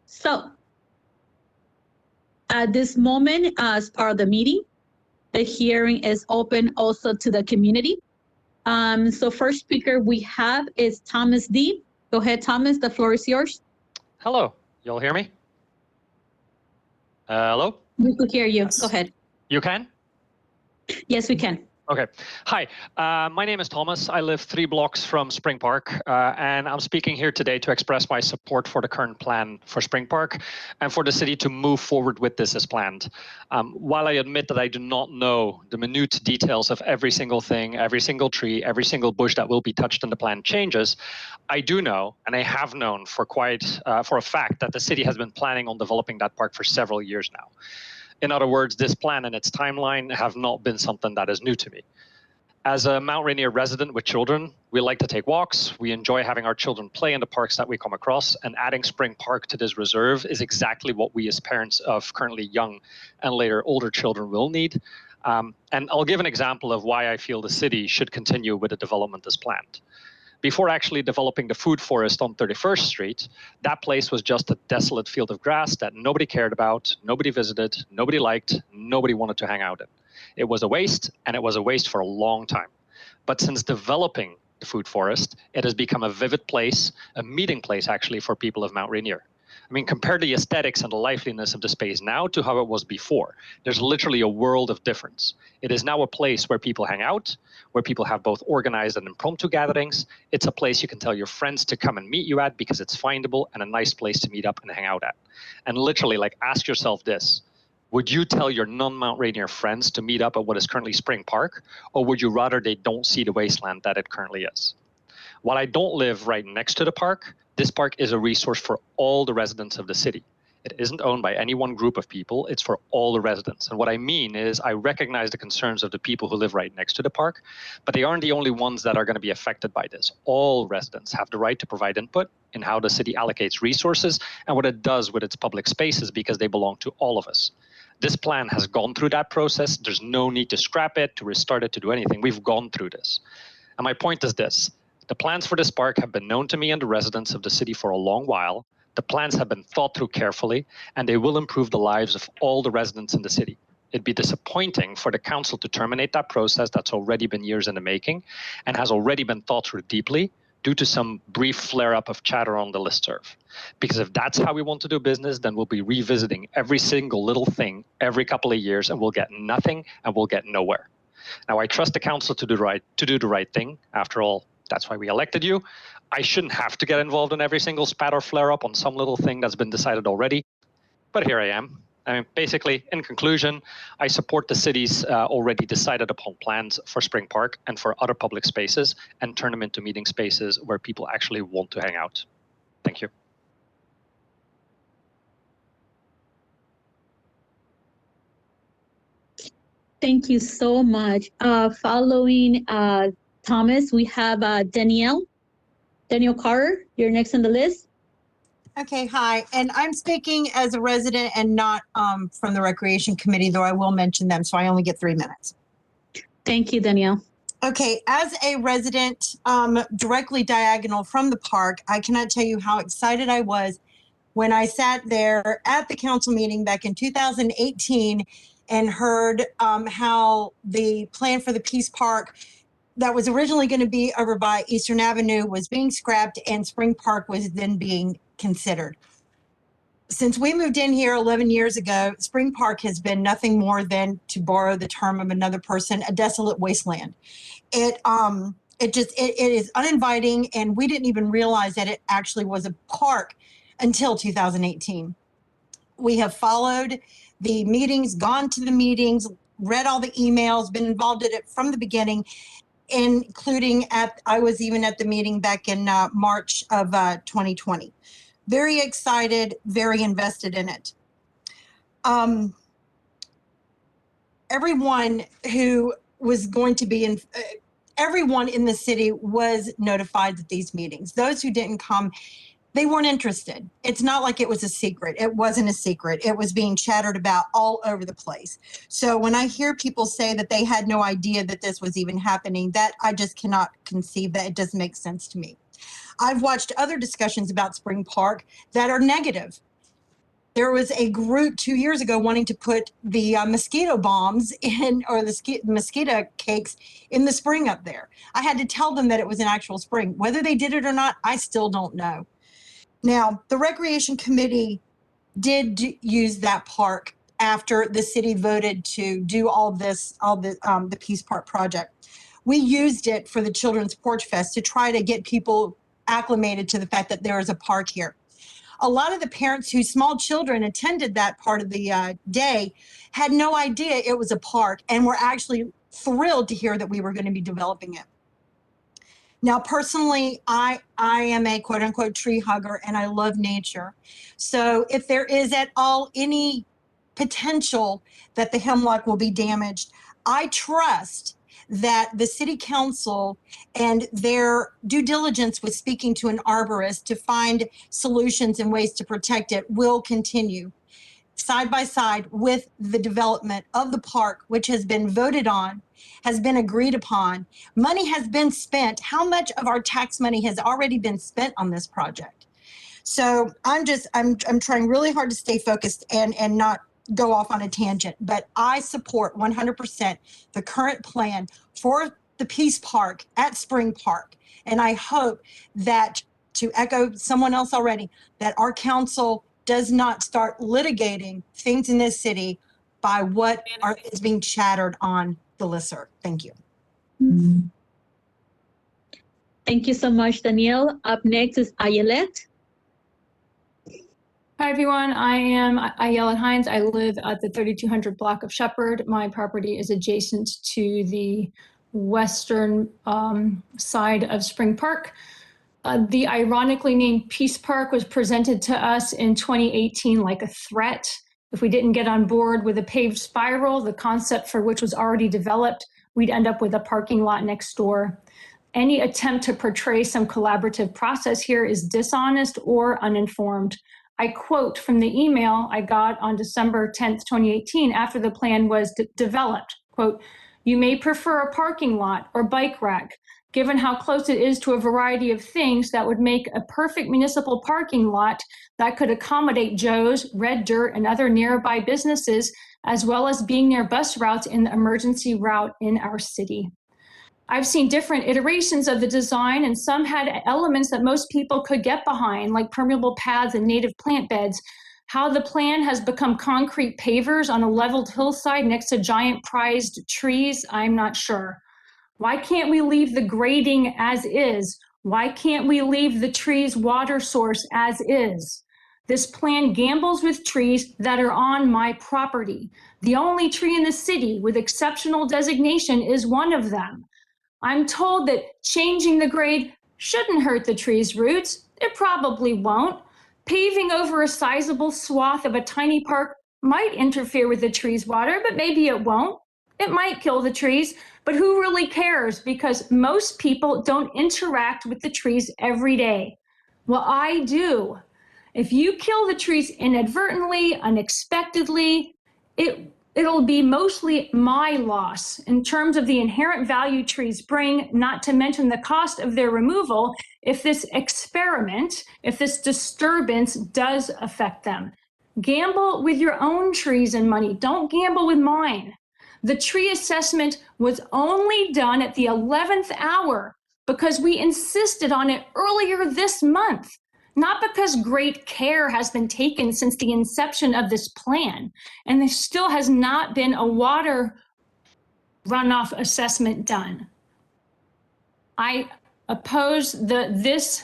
So at this moment, as part of the meeting, the hearing is open also to the community. So first speaker we have is Thomas D. Go ahead, Thomas, the floor is yours. Hello, you'll hear me? Hello? We could hear you. Go ahead. You can? Yes, we can. Okay. Hi, my name is Thomas. I live 3 blocks from Spring Park, and I'm speaking here today to express my support for the current plan for Spring Park and for the city to move forward with this as planned. While I admit that I do not know the minute details of every single thing, every single tree, every single bush that will be touched in the plan changes, I do know, and I have known for a fact that the city has been planning on developing that park for several years now. In other words, this plan and its timeline have not been something that is new to me. As a Mount Rainier resident with children, we like to take walks. We enjoy having our children play in the parks that we come across, and adding Spring Park to this reserve is exactly what we as parents of currently young and later older children will need. And I'll give an example of why I feel the city should continue with the development as planned. Before actually developing the food forest on 31st Street, that place was just a desolate field of grass that nobody cared about, nobody visited, nobody liked, nobody wanted to hang out in. It was a waste, and it was a waste for a long time. But since developing the food forest, it has become a vivid place, a meeting place actually for people of Mount Rainier. I mean, compare the aesthetics and the liveliness of the space now to how it was before. There's literally a world of difference. It is now a place where people hang out, where people have both organized and impromptu gatherings. It's a place you can tell your friends to come and meet you at because it's findable and a nice place to meet up and hang out at. And literally, ask yourself this. Would you tell your non-Mount Rainier friends to meet up at what is currently Spring Park, or would you rather they don't see the wasteland that it currently is? While I don't live right next to the park, this park is a resource for all the residents of the city. It isn't owned by any one group of people, it's for all the residents. And what I mean is I recognize the concerns of the people who live right next to the park, but they aren't the only ones that are going to be affected by this. All residents have the right to provide input in how the city allocates resources and what it does with its public spaces because they belong to all of us. This plan has gone through that process. There's no need to scrap it, to restart it, to do anything. We've gone through this. And my point is this. The plans for this park have been known to me and the residents of the city for a long while. The plans have been thought through carefully, and they will improve the lives of all the residents in the city. It'd be disappointing for the council to terminate that process that's already been years in the making and has already been thought through deeply due to some brief flare-up of chatter on the listserv. Because if that's how we want to do business, then we'll be revisiting every single little thing every couple of years, and we'll get nothing and we'll get nowhere. Now, I trust the council to do the right thing. After all, that's why we elected you. I shouldn't have to get involved in every single spat or flare-up on some little thing that's been decided already. But here I am. I mean, basically, in conclusion, I support the city's already decided upon plans for Spring Park and for other public spaces and turn them into meeting spaces where people actually want to hang out. Thank you. Thank you so much. Following Thomas, we have Danielle Carter. You're next on the list. Okay, hi. And I'm speaking as a resident and not from the Recreation Committee, though I will mention them, so I only get 3 minutes. Thank you, Danielle. Okay, as a resident directly diagonal from the park, I cannot tell you how excited I was when I sat there at the council meeting back in 2018 and heard how the plan for the Peace Park that was originally going to be over by Eastern Avenue was being scrapped and Spring Park was then being considered. Since we moved in here 11 years ago, Spring Park has been nothing more than, to borrow the term of another person, a desolate wasteland. It is uninviting, and we didn't even realize that it actually was a park until 2018. We have followed the meetings, gone to the meetings, read all the emails, been involved in it from the beginning, including I was even at the meeting back in March of 2020. Very excited, very invested in it. Everyone who was going to be in, everyone in the city was notified at these meetings. Those who didn't come, they weren't interested. It's not like it was a secret. It wasn't a secret. It was being chattered about all over the place. So when I hear people say that they had no idea that this was even happening, that I just cannot conceive that. It doesn't make sense to me. I've watched other discussions about Spring Park that are negative. There was a group 2 years ago wanting to put the mosquito bombs in, or the mosquito cakes in the spring up there. I had to tell them that it was an actual spring. Whether they did it or not, I still don't know. Now, the Recreation Committee did use that park after the city voted to do the Peace Park project. We used it for the Children's Porch Fest to try to get people acclimated to the fact that there is a park here. A lot of the parents whose small children attended that part of the day had no idea it was a park and were actually thrilled to hear that we were going to be developing it. Now, personally, I am a quote unquote tree hugger and I love nature. So if there is at all any potential that the hemlock will be damaged, I trust that the city council and their due diligence with speaking to an arborist to find solutions and ways to protect it will continue side by side with the development of the park, which has been voted on, has been agreed upon. Money has been spent. How much of our tax money has already been spent on this project? So I'm trying really hard to stay focused and not go off on a tangent, but I support 100% the current plan for the Peace Park at Spring Park. And I hope that, to echo someone else already, that our council does not start litigating things in this city by what is being chattered on the listserv. Thank you. Thank you so much, Danielle. Up next is Ayelet. Hi, everyone. I am Ayelet Hines. I live at the 3200 block of Shepherd. My property is adjacent to the western side of Spring Park. The ironically named Peace Park was presented to us in 2018 like a threat. If we didn't get on board with a paved spiral, the concept for which was already developed, we'd end up with a parking lot next door. Any attempt to portray some collaborative process here is dishonest or uninformed. I quote from the email I got on December 10th, 2018, after the plan was developed, quote, "You may prefer a parking lot or bike rack. given how close it is to a variety of things that would make a perfect municipal parking lot that could accommodate Joe's, Red Dirt, and other nearby businesses, as well as being near bus routes in the emergency route in our city. I've seen different iterations of the design, and some had elements that most people could get behind, like permeable paths and native plant beds. How the plan has become concrete pavers on a leveled hillside next to giant prized trees, I'm not sure. Why can't we leave the grading as is? Why can't we leave the tree's water source as is? This plan gambles with trees that are on my property. The only tree in the city with exceptional designation is one of them. I'm told that changing the grade shouldn't hurt the tree's roots. It probably won't. Paving over a sizable swath of a tiny park might interfere with the tree's water, but maybe it won't. It might kill the trees, but who really cares? Because most people don't interact with the trees every day. Well, I do. If you kill the trees inadvertently, unexpectedly, it'll be mostly my loss in terms of the inherent value trees bring, not to mention the cost of their removal if this experiment, if this disturbance does affect them. Gamble with your own trees and money. Don't gamble with mine. The tree assessment was only done at the 11th hour because we insisted on it earlier this month, not because great care has been taken since the inception of this plan. And there still has not been a water runoff assessment done. I oppose this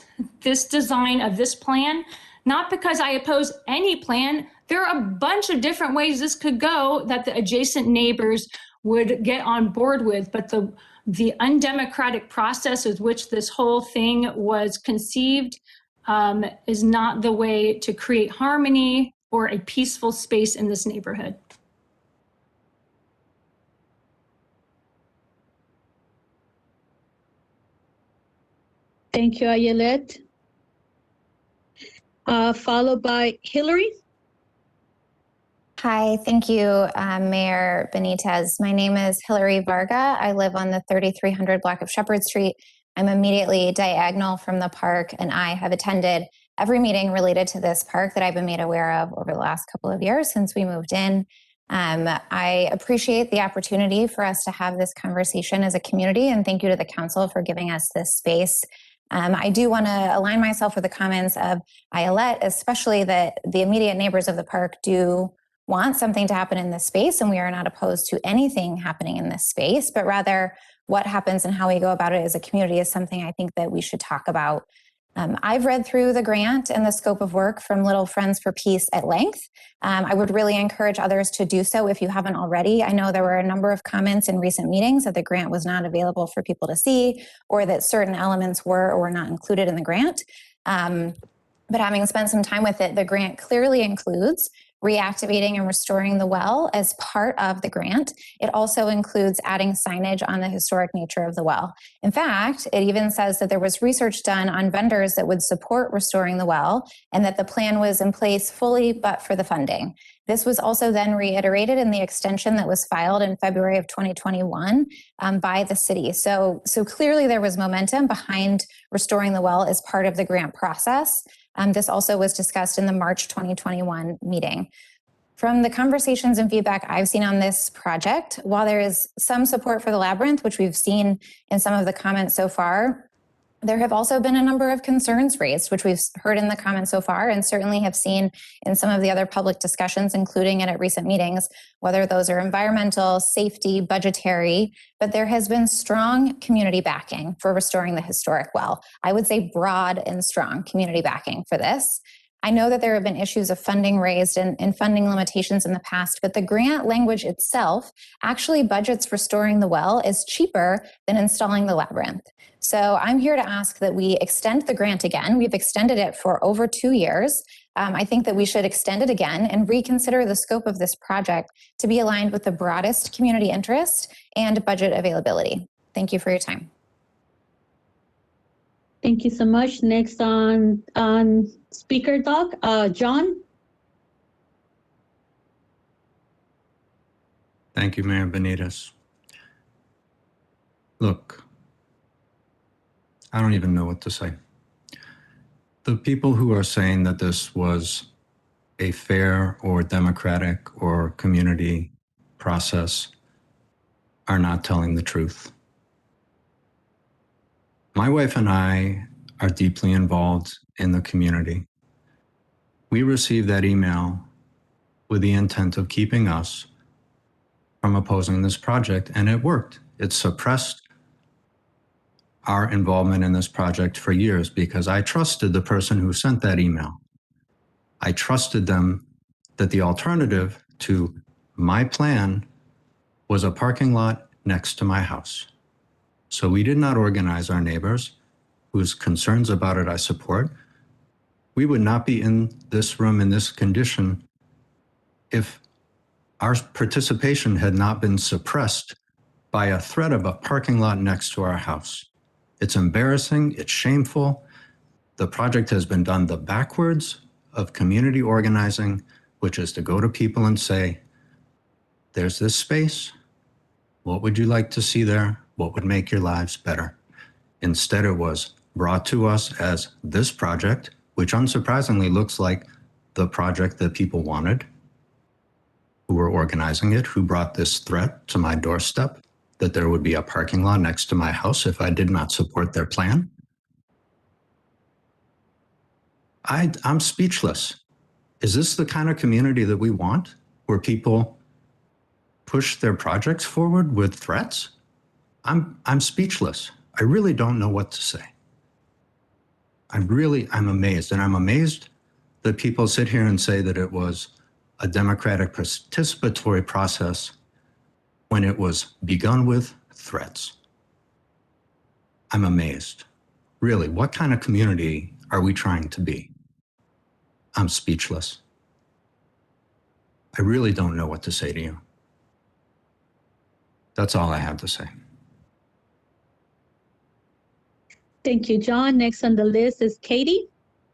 design of this plan, not because I oppose any plan. There are a bunch of different ways this could go that the adjacent neighbors would get on board with, but the undemocratic process with which this whole thing was conceived is not the way to create harmony or a peaceful space in this neighborhood. Thank you, Ayelet. Followed by Hillary. Hi, thank you, Mayor Benitez. My name is Hillary Varga. I live on the 3300 block of Shepherd Street. I'm immediately diagonal from the park, and I have attended every meeting related to this park that I've been made aware of over the last couple of years since we moved in. I appreciate the opportunity for us to have this conversation as a community, and thank you to the council for giving us this space. I do want to align myself with the comments of Ayelet, especially that the immediate neighbors of the park do want something to happen in this space, and we are not opposed to anything happening in this space, but rather what happens and how we go about it as a community is something I think that we should talk about. I've read through the grant and the scope of work from Little Friends for Peace at length. I would really encourage others to do so if you haven't already. I know there were a number of comments in recent meetings that the grant was not available for people to see, or that certain elements were or were not included in the grant. But having spent some time with it, the grant clearly includes reactivating and restoring the well as part of the grant. It also includes adding signage on the historic nature of the well. In fact, it even says that there was research done on vendors that would support restoring the well, and that the plan was in place fully but for the funding. This was also then reiterated in the extension that was filed in February of 2021 by the city. So clearly there was momentum behind restoring the well as part of the grant process. This also was discussed in the March 2021 meeting. From the conversations and feedback I've seen on this project, while there is some support for the labyrinth, which we've seen in some of the comments so far, there have also been a number of concerns raised, which we've heard in the comments so far, and certainly have seen in some of the other public discussions, including at recent meetings, whether those are environmental, safety, budgetary, but there has been strong community backing for restoring the historic well. I would say broad and strong community backing for this. I know that there have been issues of funding raised and funding limitations in the past, but the grant language itself actually budgets restoring the well as cheaper than installing the labyrinth. So I'm here to ask that we extend the grant again. We've extended it for over 2 years. I think that we should extend it again and reconsider the scope of this project to be aligned with the broadest community interest and budget availability. Thank you for your time. Thank you so much. Next on speaker doc, John. Thank you, Mayor Benitez. Look, I don't even know what to say. The people who are saying that this was a fair or democratic or community process are not telling the truth. My wife and I are deeply involved in the community. We received that email with the intent of keeping us from opposing this project, and it worked. It suppressed our involvement in this project for years because I trusted the person who sent that email. I trusted them that the alternative to my plan was a parking lot next to my house. So we did not organize our neighbors, whose concerns about it I support. We would not be in this room in this condition if our participation had not been suppressed by a threat of a parking lot next to our house. It's embarrassing, it's shameful. The project has been done the backwards of community organizing, which is to go to people and say, there's this space. What would you like to see there? What would make your lives better? Instead, it was brought to us as this project, which unsurprisingly looks like the project that people wanted, who were organizing it, who brought this threat to my doorstep, that there would be a parking lot next to my house if I did not support their plan. I'm speechless. Is this the kind of community that we want, where people push their projects forward with threats? I'm speechless. I really don't know what to say. I'm amazed. And I'm amazed that people sit here and say that it was a democratic participatory process when it was begun with threats. I'm amazed. Really, what kind of community are we trying to be? I'm speechless. I really don't know what to say to you. That's all I have to say. Thank you, John. Next on the list is Katie.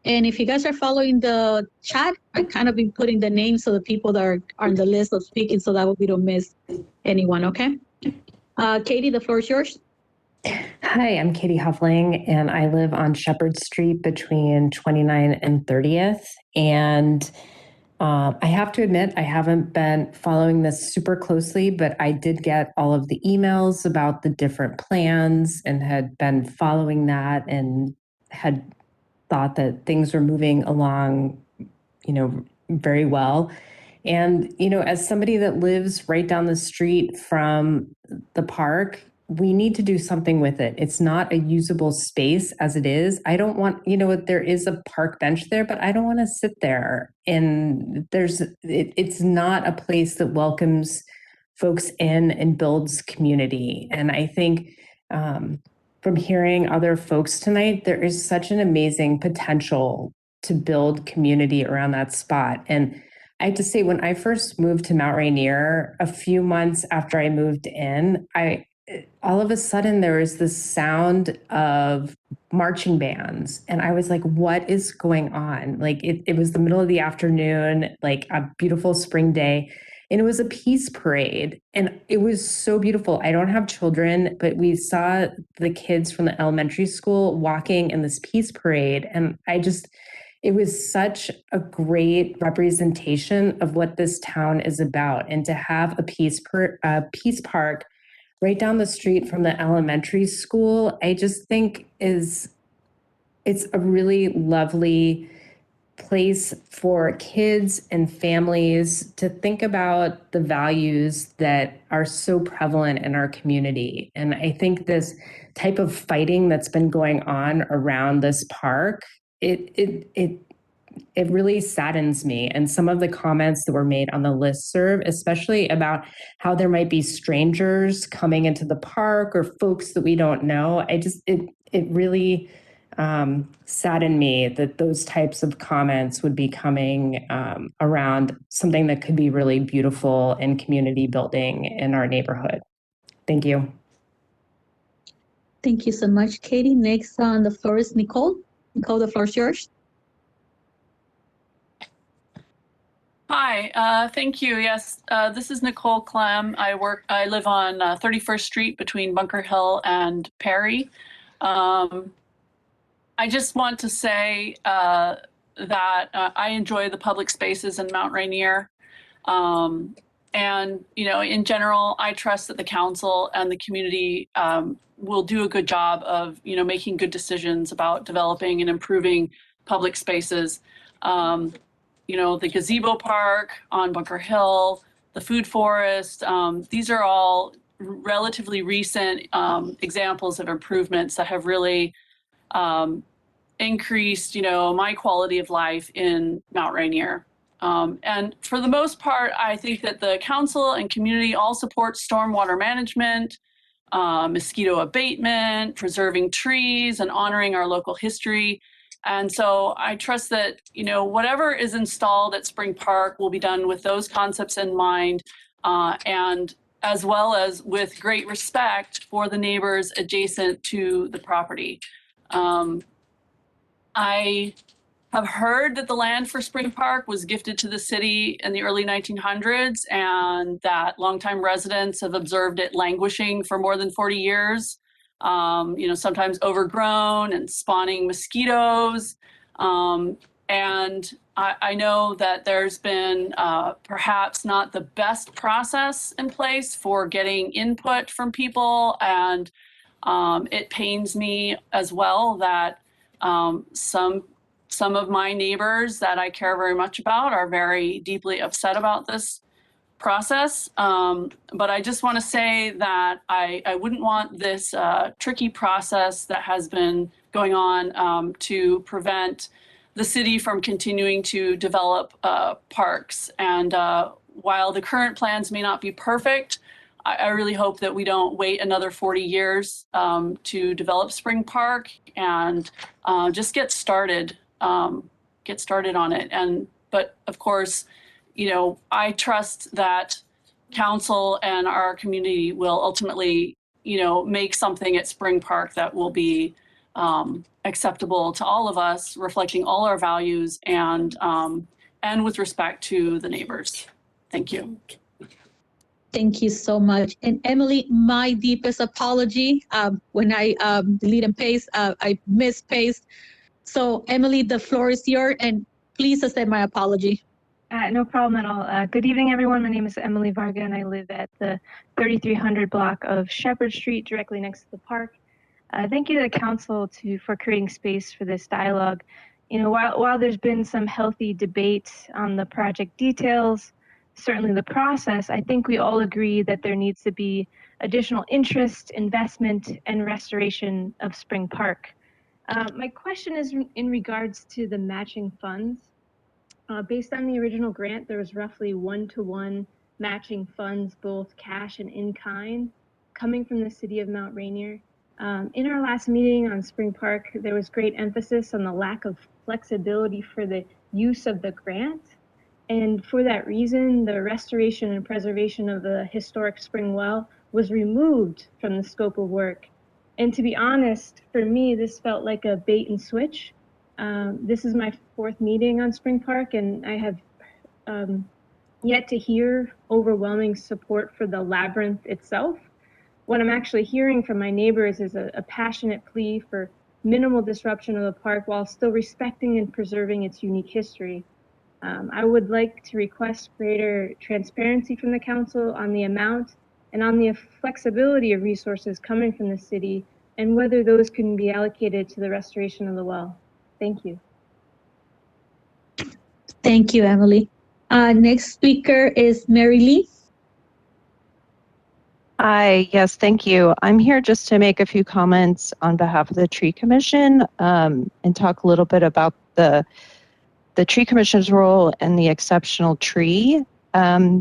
And if you guys are following the chat, I kind of been putting the names of the people that are on the list of speaking, so that we don't miss anyone, okay? Katie, the floor is yours. Hi, I'm Katie Huffling, and I live on Shepherd Street between 29th and 30th. And I have to admit, I haven't been following this super closely, but I did get all of the emails about the different plans and had been following that and had thought that things were moving along, very well. And, as somebody that lives right down the street from the park, we need to do something with it. It's not a usable space as it is. I don't want, there is a park bench there, but I don't want to sit there. And it's not a place that welcomes folks in and builds community. And I think from hearing other folks tonight, there is such an amazing potential to build community around that spot. And I have to say, when I first moved to Mount Rainier, a few months after I moved in, all of a sudden there was this sound of marching bands. And I was like, what is going on? Like it was the middle of the afternoon, like a beautiful spring day. And it was a peace parade. And it was so beautiful. I don't have children, but we saw the kids from the elementary school walking in this peace parade. And it was such a great representation of what this town is about. And to have a peace park right down the street from the elementary school, I just think it's a really lovely place for kids and families to think about the values that are so prevalent in our community. And I think this type of fighting that's been going on around this park, it really saddens me. And some of the comments that were made on the listserv, especially about how there might be strangers coming into the park or folks that we don't know, it really saddened me that those types of comments would be coming around something that could be really beautiful and community building in our neighborhood. Thank you. Thank you so much, Katie. Next on the floor is Nicole. Nicole, the floor is yours. Hi, thank you. Yes, this is Nicole Clem. I live on 31st Street between Bunker Hill and Perry. I just want to say that I enjoy the public spaces in Mount Rainier. And, you know, in general, I trust that the council and the community will do a good job of, you know, making good decisions about developing and improving public spaces. You know, the gazebo park on Bunker Hill, the food forest, these are all relatively recent examples of improvements that have really increased, you know, my quality of life in Mount Rainier. And for the most part, I think that the council and community all support stormwater management, mosquito abatement, preserving trees, and honoring our local history. And so I trust that, you know, whatever is installed at Spring Park will be done with those concepts in mind, and as well as with great respect for the neighbors adjacent to the property. I have heard that the land for Spring Park was gifted to the city in the early 1900s, and that longtime residents have observed it languishing for more than 40 years. You know, sometimes overgrown and spawning mosquitoes. And I know that there's been perhaps not the best process in place for getting input from people, and it pains me as well that some of my neighbors that I care very much about are very deeply upset about this process. But I just want to say that I wouldn't want this tricky process that has been going on to prevent the city from continuing to develop parks. And while the current plans may not be perfect, I really hope that we don't wait another 40 years to develop Spring Park, and just get started on it. But of course, you know, I trust that council and our community will ultimately, you know, make something at Spring Park that will be acceptable to all of us, reflecting all our values, and with respect to the neighbors. Thank you. Thank you so much. And Emily, my deepest apology. When I delete and paste, I misspaced. So Emily, the floor is yours, and please accept my apology. No problem at all. Good evening, everyone. My name is Emily Varga, and I live at the 3300 block of Shepherd Street, directly next to the park. Thank you to the council for creating space for this dialogue. You know, while there's been some healthy debate on the project details, certainly the process, I think we all agree that there needs to be additional interest, investment, and restoration of Spring Park. My question is in regards to the matching funds. Based on the original grant, there was roughly 1-to-1 matching funds, both cash and in kind, coming from the city of Mount Rainier. In our last meeting on Spring Park, there was great emphasis on the lack of flexibility for the use of the grant. And for that reason, the restoration and preservation of the historic spring well was removed from the scope of work. And to be honest, for me, this felt like a bait and switch. This is my 4th meeting on Spring Park, and I have yet to hear overwhelming support for the labyrinth itself. What I'm actually hearing from my neighbors is a passionate plea for minimal disruption of the park while still respecting and preserving its unique history. I would like to request greater transparency from the council on the amount and on the flexibility of resources coming from the city, and whether those can be allocated to the restoration of the well. Thank you. Thank you, Emily. Next speaker is Mary Lee. Hi, yes, thank you. I'm here just to make a few comments on behalf of the Tree Commission, and talk a little bit about the Tree Commission's role and the exceptional tree.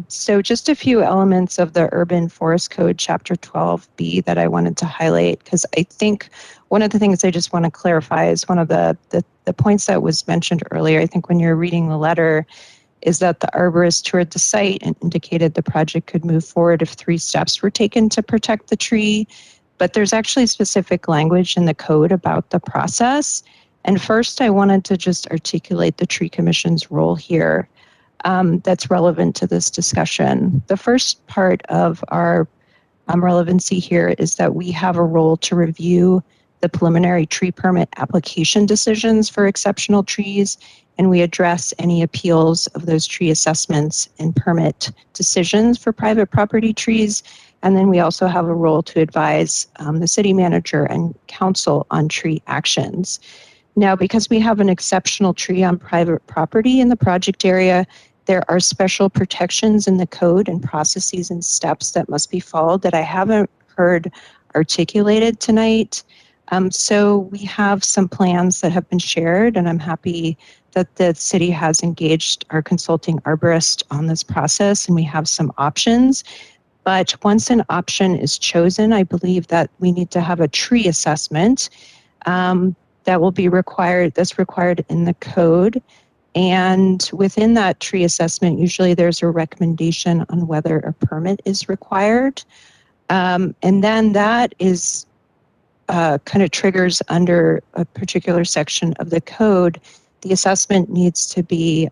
So just a few elements of the Urban Forest Code, Chapter 12B, that I wanted to highlight, because I think one of the things I just want to clarify is one of the points that was mentioned earlier, I think when you're reading the letter, is that the arborist toured the site and indicated the project could move forward if 3 steps were taken to protect the tree. But there's actually specific language in the code about the process. And first, I wanted to just articulate the Tree Commission's role here that's relevant to this discussion. The first part of our relevancy here is that we have a role to review the preliminary tree permit application decisions for exceptional trees, and we address any appeals of those tree assessments and permit decisions for private property trees. And then we also have a role to advise the city manager and council on tree actions. Now, because we have an exceptional tree on private property in the project area, there are special protections in the code and processes and steps that must be followed that I haven't heard articulated tonight. So we have some plans that have been shared, and I'm happy that the city has engaged our consulting arborist on this process, and we have some options. But once an option is chosen, I believe that we need to have a tree assessment that will be required, that's required in the code. And within that tree assessment, usually there's a recommendation on whether a permit is required. And then that is kind of triggers under a particular section of the code. The assessment needs to be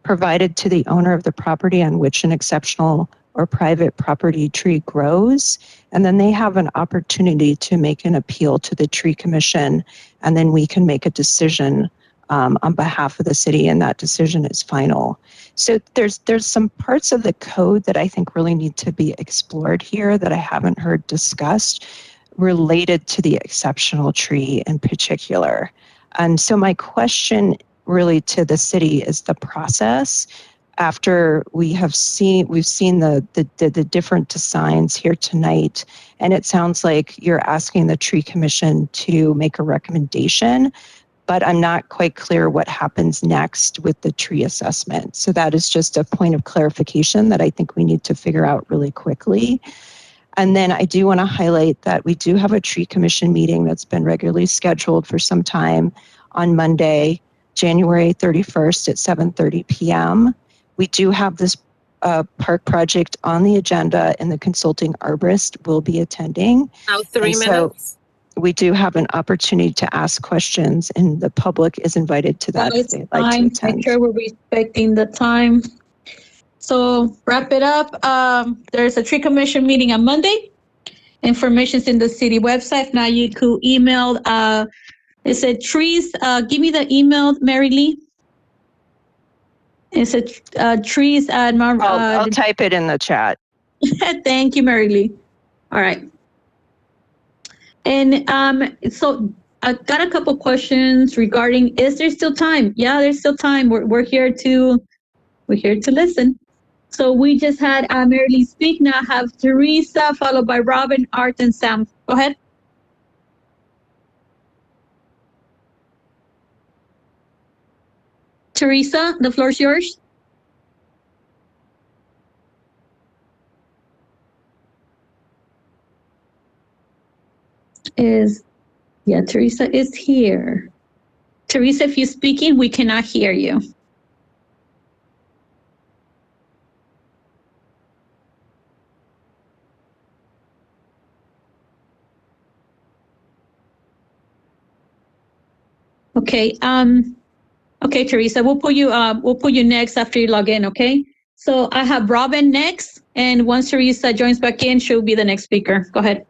provided to the owner of the property on which an exceptional or private property tree grows. And then they have an opportunity to make an appeal to the tree commission, and then we can make a decision on behalf of the city, and that decision is final. So there's some parts of the code that I think really need to be explored here that I haven't heard discussed related to the exceptional tree in particular. And so my question really to the city is the process after we've seen the different designs here tonight, and it sounds like you're asking the tree commission to make a recommendation, but I'm not quite clear what happens next with the tree assessment. So that is just a point of clarification that I think we need to figure out really quickly. And then I do want to highlight that we do have a tree commission meeting that's been regularly scheduled for some time on Monday, January 31st at 7:30 p.m. We do have this park project on the agenda, and the consulting arborist will be attending. About 3 minutes. So we do have an opportunity to ask questions, and the public is invited to that if they'd like to attend. Make sure we're respecting the time. So wrap it up. There's a tree commission meeting on Monday. Information's in the city website. Now you could email. It said trees. Give me the email, Mary Lee. It said trees at I'll type it in the chat. Thank you, Mary Lee. All right. And so I got a couple questions regarding, is there still time? Yeah, there's still time. We're here to listen. So we just had Mary Lee speak. Now I have Teresa, followed by Robin, Art, and Sam. Go ahead. Teresa, the floor is yours. Teresa is here. Teresa, if you're speaking, we cannot hear you. Okay. Okay, Teresa, we'll put you next after you log in. Okay. So I have Robin next, and once Teresa joins back in, she'll be the next speaker. Go ahead.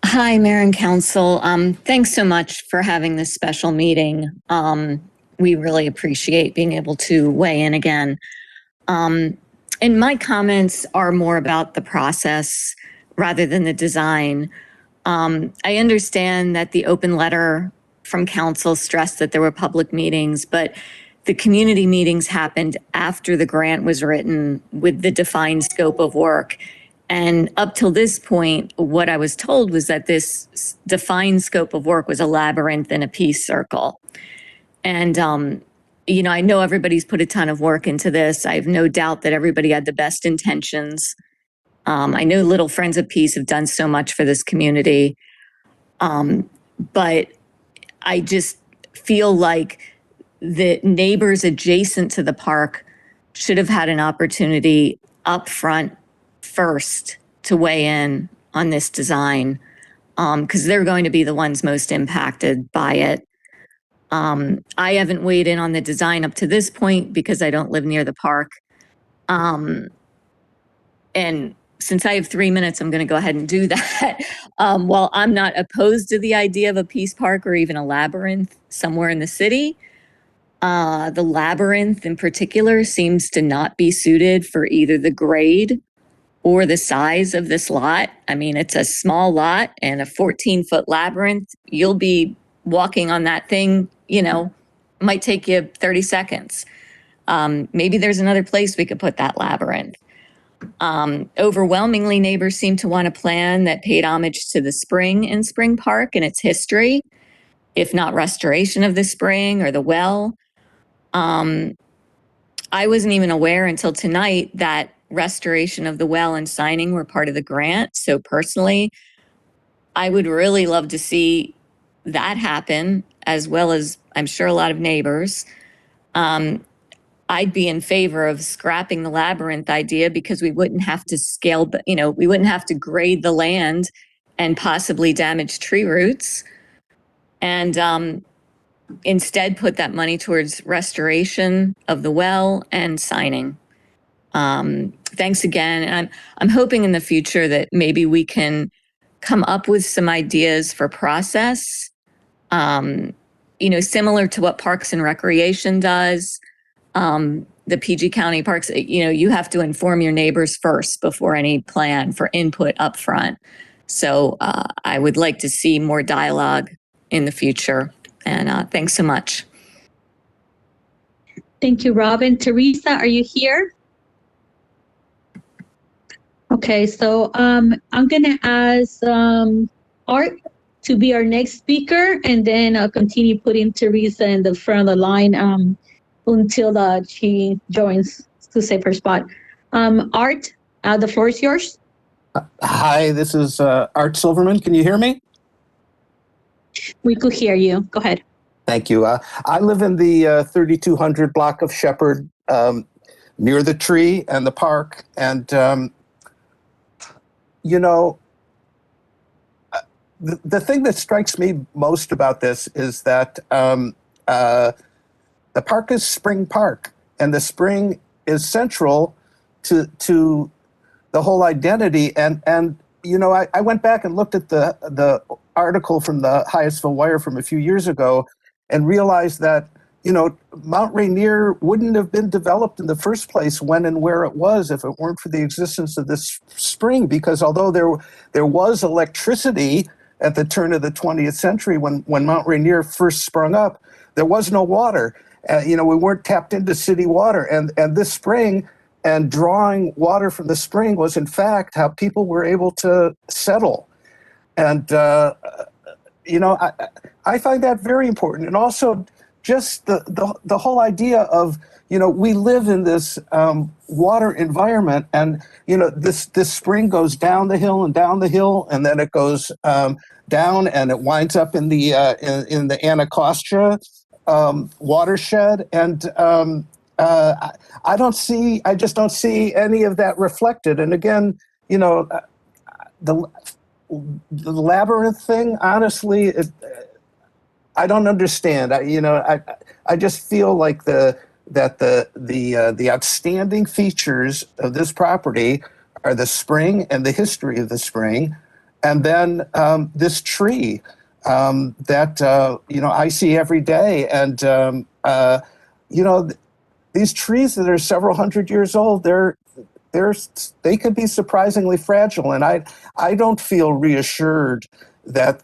Hi, Mayor and Council. Thanks so much for having this special meeting. We really appreciate being able to weigh in again. And my comments are more about the process rather than the design. I understand that the open letter from council stressed that there were public meetings, but the community meetings happened after the grant was written with the defined scope of work. And up till this point, what I was told was that this defined scope of work was a labyrinth in a peace circle. And, I know everybody's put a ton of work into this. I have no doubt that everybody had the best intentions. I know Little Friends of Peace have done so much for this community. But I just feel like the neighbors adjacent to the park should have had an opportunity up front first to weigh in on this design, because they're going to be the ones most impacted by it. I haven't weighed in on the design up to this point because I don't live near the park. And since I have 3 minutes, I'm going to go ahead and do that. While I'm not opposed to the idea of a peace park or even a labyrinth somewhere in the city, the labyrinth in particular seems to not be suited for either the grade or the size of this lot. I mean, it's a small lot and a 14-foot labyrinth. You'll be walking on that thing, you know, might take you 30 seconds. Maybe there's another place we could put that labyrinth. Overwhelmingly, neighbors seem to want a plan that paid homage to the spring in Spring Park and its history, if not restoration of the spring or the well. I wasn't even aware until tonight that restoration of the well and signing were part of the grant. So personally, I would really love to see that happen, as well as I'm sure a lot of neighbors. I'd be in favor of scrapping the labyrinth idea because we wouldn't have to scale, you know, we wouldn't have to grade the land and possibly damage tree roots. And instead put that money towards restoration of the well and signing. Thanks again. And I'm hoping in the future that maybe we can come up with some ideas for process, you know, similar to what Parks and Recreation does. The PG County Parks, you know, you have to inform your neighbors first before any plan for input up front. So I would like to see more dialogue in the future. And thanks so much. Thank you, Robin. Teresa, are you here? Okay, so I'm gonna ask Art to be our next speaker, and then I'll continue putting Teresa in the front of the line until she joins to save her spot. Art, the floor is yours. Hi, this is Art Silverman. Can you hear me? We could hear you. Go ahead. Thank you. I live in the 3200 block of Shepherd, near the tree and the park. And, you know, the thing that strikes me most about this is that the park is Spring Park, and the spring is central to the whole identity. And you know, I went back and looked at the article from the Hyattsville Wire from a few years ago and realized that, you know, Mount Rainier wouldn't have been developed in the first place when and where it was if it weren't for the existence of this spring, because although there was electricity at the turn of the 20th century when Mount Rainier first sprung up, there was no water. You know, we weren't tapped into city water, and this spring and drawing water from the spring was in fact how people were able to settle. And, you know, I find that very important. And also just the whole idea of, you know, we live in this water environment, and, you know, this spring goes down the hill, and then it goes down and it winds up in the Anacostia watershed. And I just don't see any of that reflected. And again, you know, the labyrinth thing, honestly, I don't understand. I just feel like the outstanding features of this property are the spring and the history of the spring, and then this tree that you know, I see every day. And you know, these trees that are several hundred years old, they could be surprisingly fragile, and I don't feel reassured that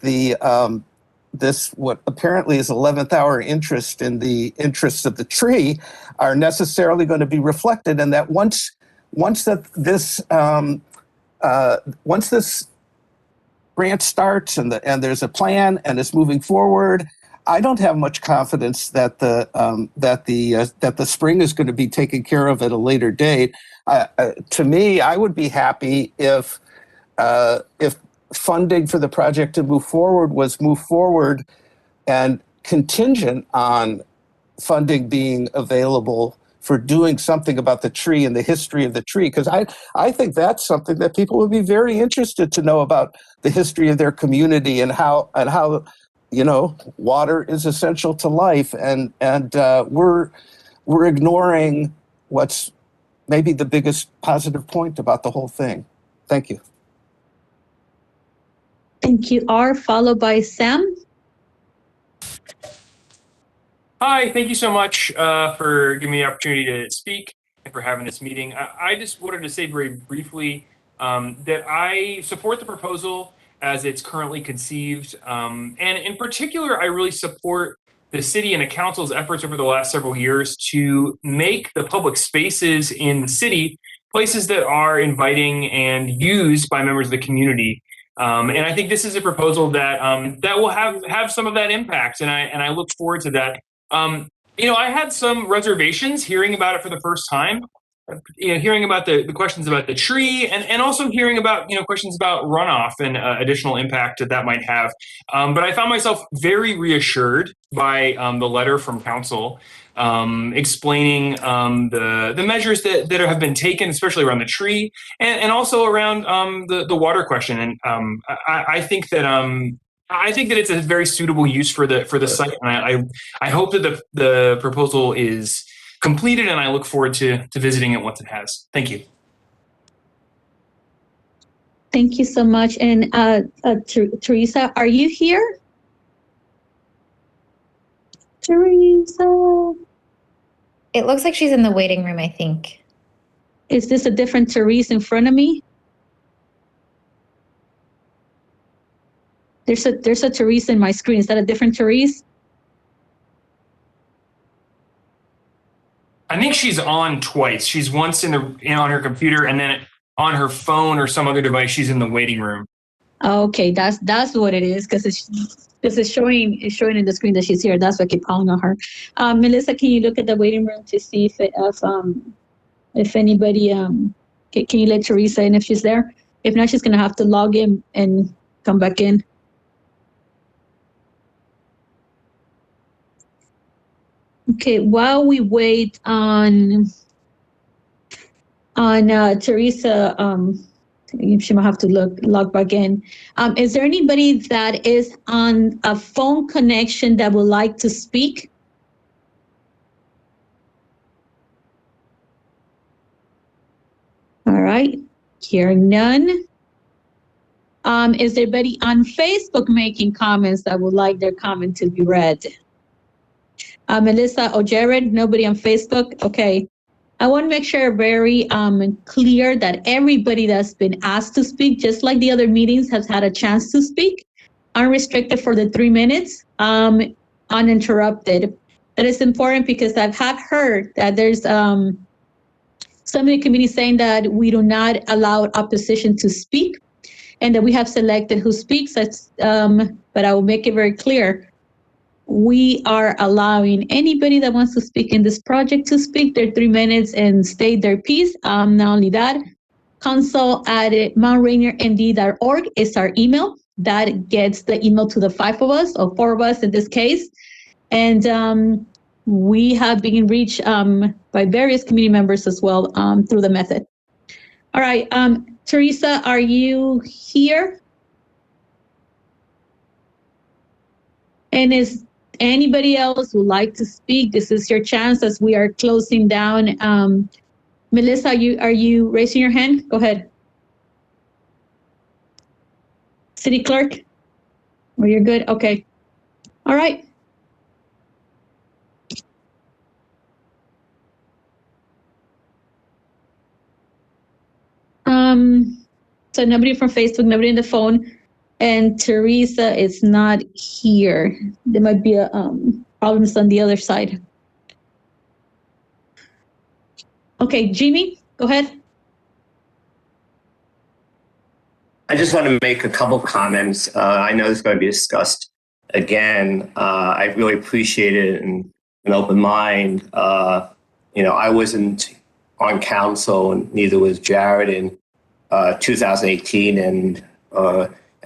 this what apparently is 11th hour interest in the interests of the tree are necessarily going to be reflected, and that once this grant starts and there's a plan and it's moving forward, I don't have much confidence that the spring is going to be taken care of at a later date. To me, I would be happy if funding for the project to move forward and contingent on funding being available for doing something about the tree and the history of the tree, because I think that's something that people would be very interested to know about, the history of their community and how you know, water is essential to life, and we're ignoring what's maybe the biggest positive point about the whole thing. Thank you. Thank you, R, followed by Sam. Hi, thank you so much for giving me the opportunity to speak and for having this meeting. I just wanted to say very briefly that I support the proposal as it's currently conceived. And in particular, I really support the city and the council's efforts over the last several years to make the public spaces in the city places that are inviting and used by members of the community. And I think this is a proposal that that will have some of that impact, and I look forward to that. I had some reservations hearing about it for the first time. Hearing about the questions about the tree, and also hearing about questions about runoff and additional impact that might have. But I found myself very reassured by the letter from council explaining the measures that have been taken, especially around the tree, and also around the water question. And I think that it's a very suitable use for the site, and I hope that the proposal is completed, and I look forward to visiting it once it has. Thank you. Thank you so much. And Teresa, are you here? Teresa. It looks like she's in the waiting room, I think. Is this a different Teresa in front of me? There's a Teresa in my screen. Is that a different Teresa? I think she's on twice. She's once on her computer, and then on her phone or some other device, she's in the waiting room. Okay, that's what it is, because it's showing in the screen that she's here. That's why I keep calling on her. Melissa, can you look at the waiting room to see if anybody can you let Teresa in if she's there? If not, she's gonna have to log in and come back in. Okay, while we wait on Teresa, she might have to log back in. Is there anybody that is on a phone connection that would like to speak? All right, hearing none. Is there anybody on Facebook making comments that would like their comment to be read? Melissa or Jared, nobody on Facebook? Okay. I want to make sure very clear that everybody that's been asked to speak, just like the other meetings, has had a chance to speak, unrestricted for the 3 minutes, uninterrupted. That is important because I have heard that there's some in the community saying that we do not allow opposition to speak and that we have selected who speaks. But I will make it very clear. We are allowing anybody that wants to speak in this project to speak their 3 minutes and state their piece. Not only that, council@mountrainiernd.org is our email. That gets the email to the 5 of us, or 4 of us in this case. And we have been reached by various community members as well through the method. All right, Teresa, are you here? And is anybody else would like to speak? This is your chance as we are closing down. Melissa, are you raising your hand? Go ahead. City Clerk? Oh, you're good? Okay. All right. So nobody from Facebook, nobody on the phone, and Teresa is not here. There might be problems on the other side. Okay, Jimmy, go ahead. I just want to make a couple comments. I know this is going to be discussed again. I really appreciate it and an open mind. I wasn't on council, and neither was Jared in 2018, and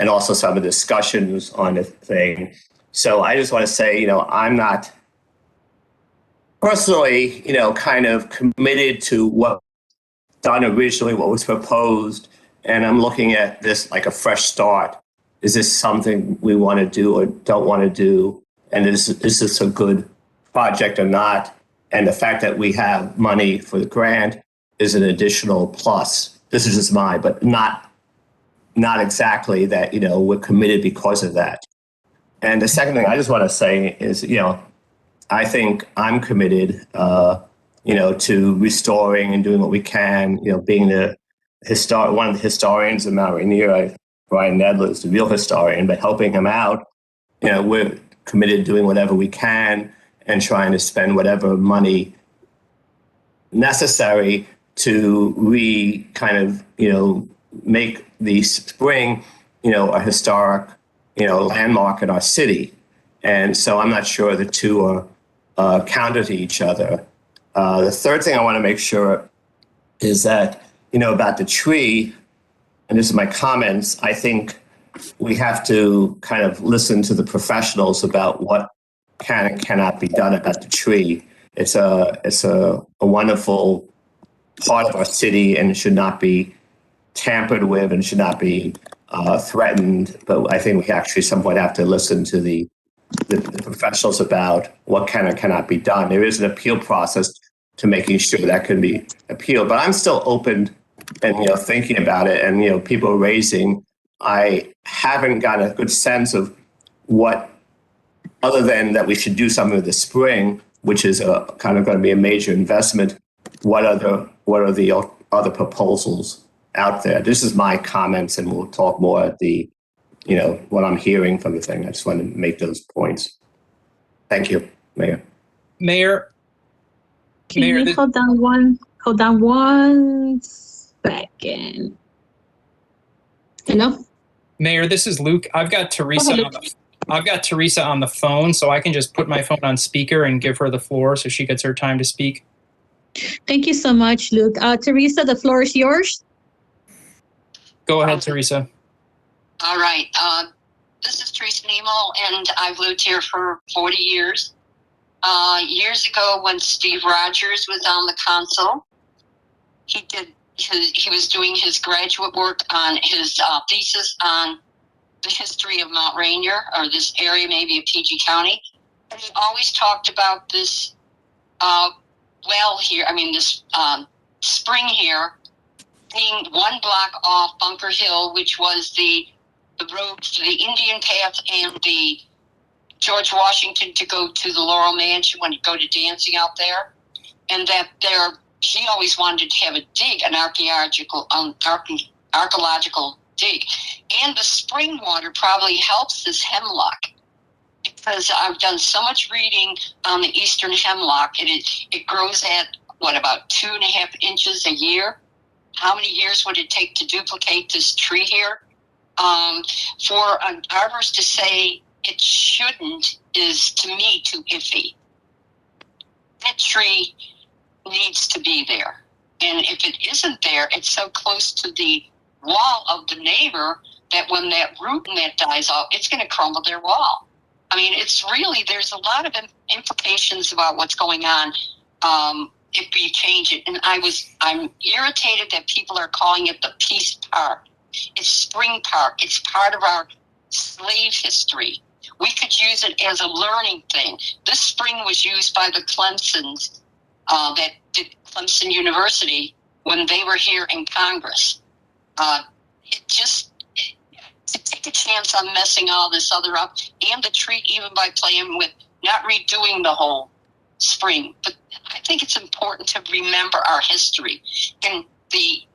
also some of the discussions on the thing. So I just want to say, I'm not personally, kind of committed to what done originally, what was proposed. And I'm looking at this like a fresh start. Is this something we want to do or don't want to do? And is this a good project or not? And the fact that we have money for the grant is an additional plus. This is just mine, but not not exactly that, we're committed because of that. And the second thing I just want to say is, I think I'm committed, to restoring and doing what we can, being one of the historians of Mount Rainier. Brian Nedler is the real historian, but helping him out, we're committed to doing whatever we can and trying to spend whatever money necessary to make the spring, a historic, landmark in our city. And so I'm not sure the two are counter to each other. The third thing I want to make sure is that, about the tree, and this is my comments, I think we have to kind of listen to the professionals about what can and cannot be done about the tree. It's a wonderful part of our city and it should not be tampered with and should not be threatened. But I think we actually at some point have to listen to the professionals about what can and cannot be done. There is an appeal process to making sure that can be appealed, but I'm still open and thinking about it. And people are raising. I haven't got a good sense of what, other than that we should do something with the spring, which is kind of going to be a major investment. What are the other proposals out there? This is my comments, and we'll talk more at the, what I'm hearing from the thing. I just want to make those points. Thank you, Mayor. Mayor. Can you hold down one second? Hello? Mayor, this is Luke. I've got Teresa on the phone, so I can just put my phone on speaker and give her the floor so she gets her time to speak. Thank you so much, Luke. Teresa, the floor is yours. Go ahead, Teresa. All right. This is Teresa Nemo, and I've lived here for 40 years. Years ago, when Steve Rogers was on the council, he was doing his graduate work on his thesis on the history of Mount Rainier, or this area maybe of PG County. And he always talked about this this spring here being one block off Bunker Hill, which was the road to the Indian Path and the George Washington to go to the Laurel Mansion when you go to dancing out there. And that he always wanted to have a dig, an archaeological dig. And the spring water probably helps this hemlock, because I've done so much reading on the eastern hemlock. It grows at, about 2.5 inches a year? How many years would it take to duplicate this tree here? For an arborist to say it shouldn't is, to me, too iffy. That tree needs to be there. And if it isn't there, it's so close to the wall of the neighbor that when that root and that dies off, it's going to crumble their wall. I mean, there's a lot of implications about what's going on if we change it. And I'm irritated that people are calling it the Peace Park. It's Spring Park. It's part of our slave history. We could use it as a learning thing. This spring was used by the Clemsons that did Clemson University when they were here in Congress. To take a chance on messing all this other up, and the tree, even by playing with not redoing the whole spring. But I think it's important to remember our history. And the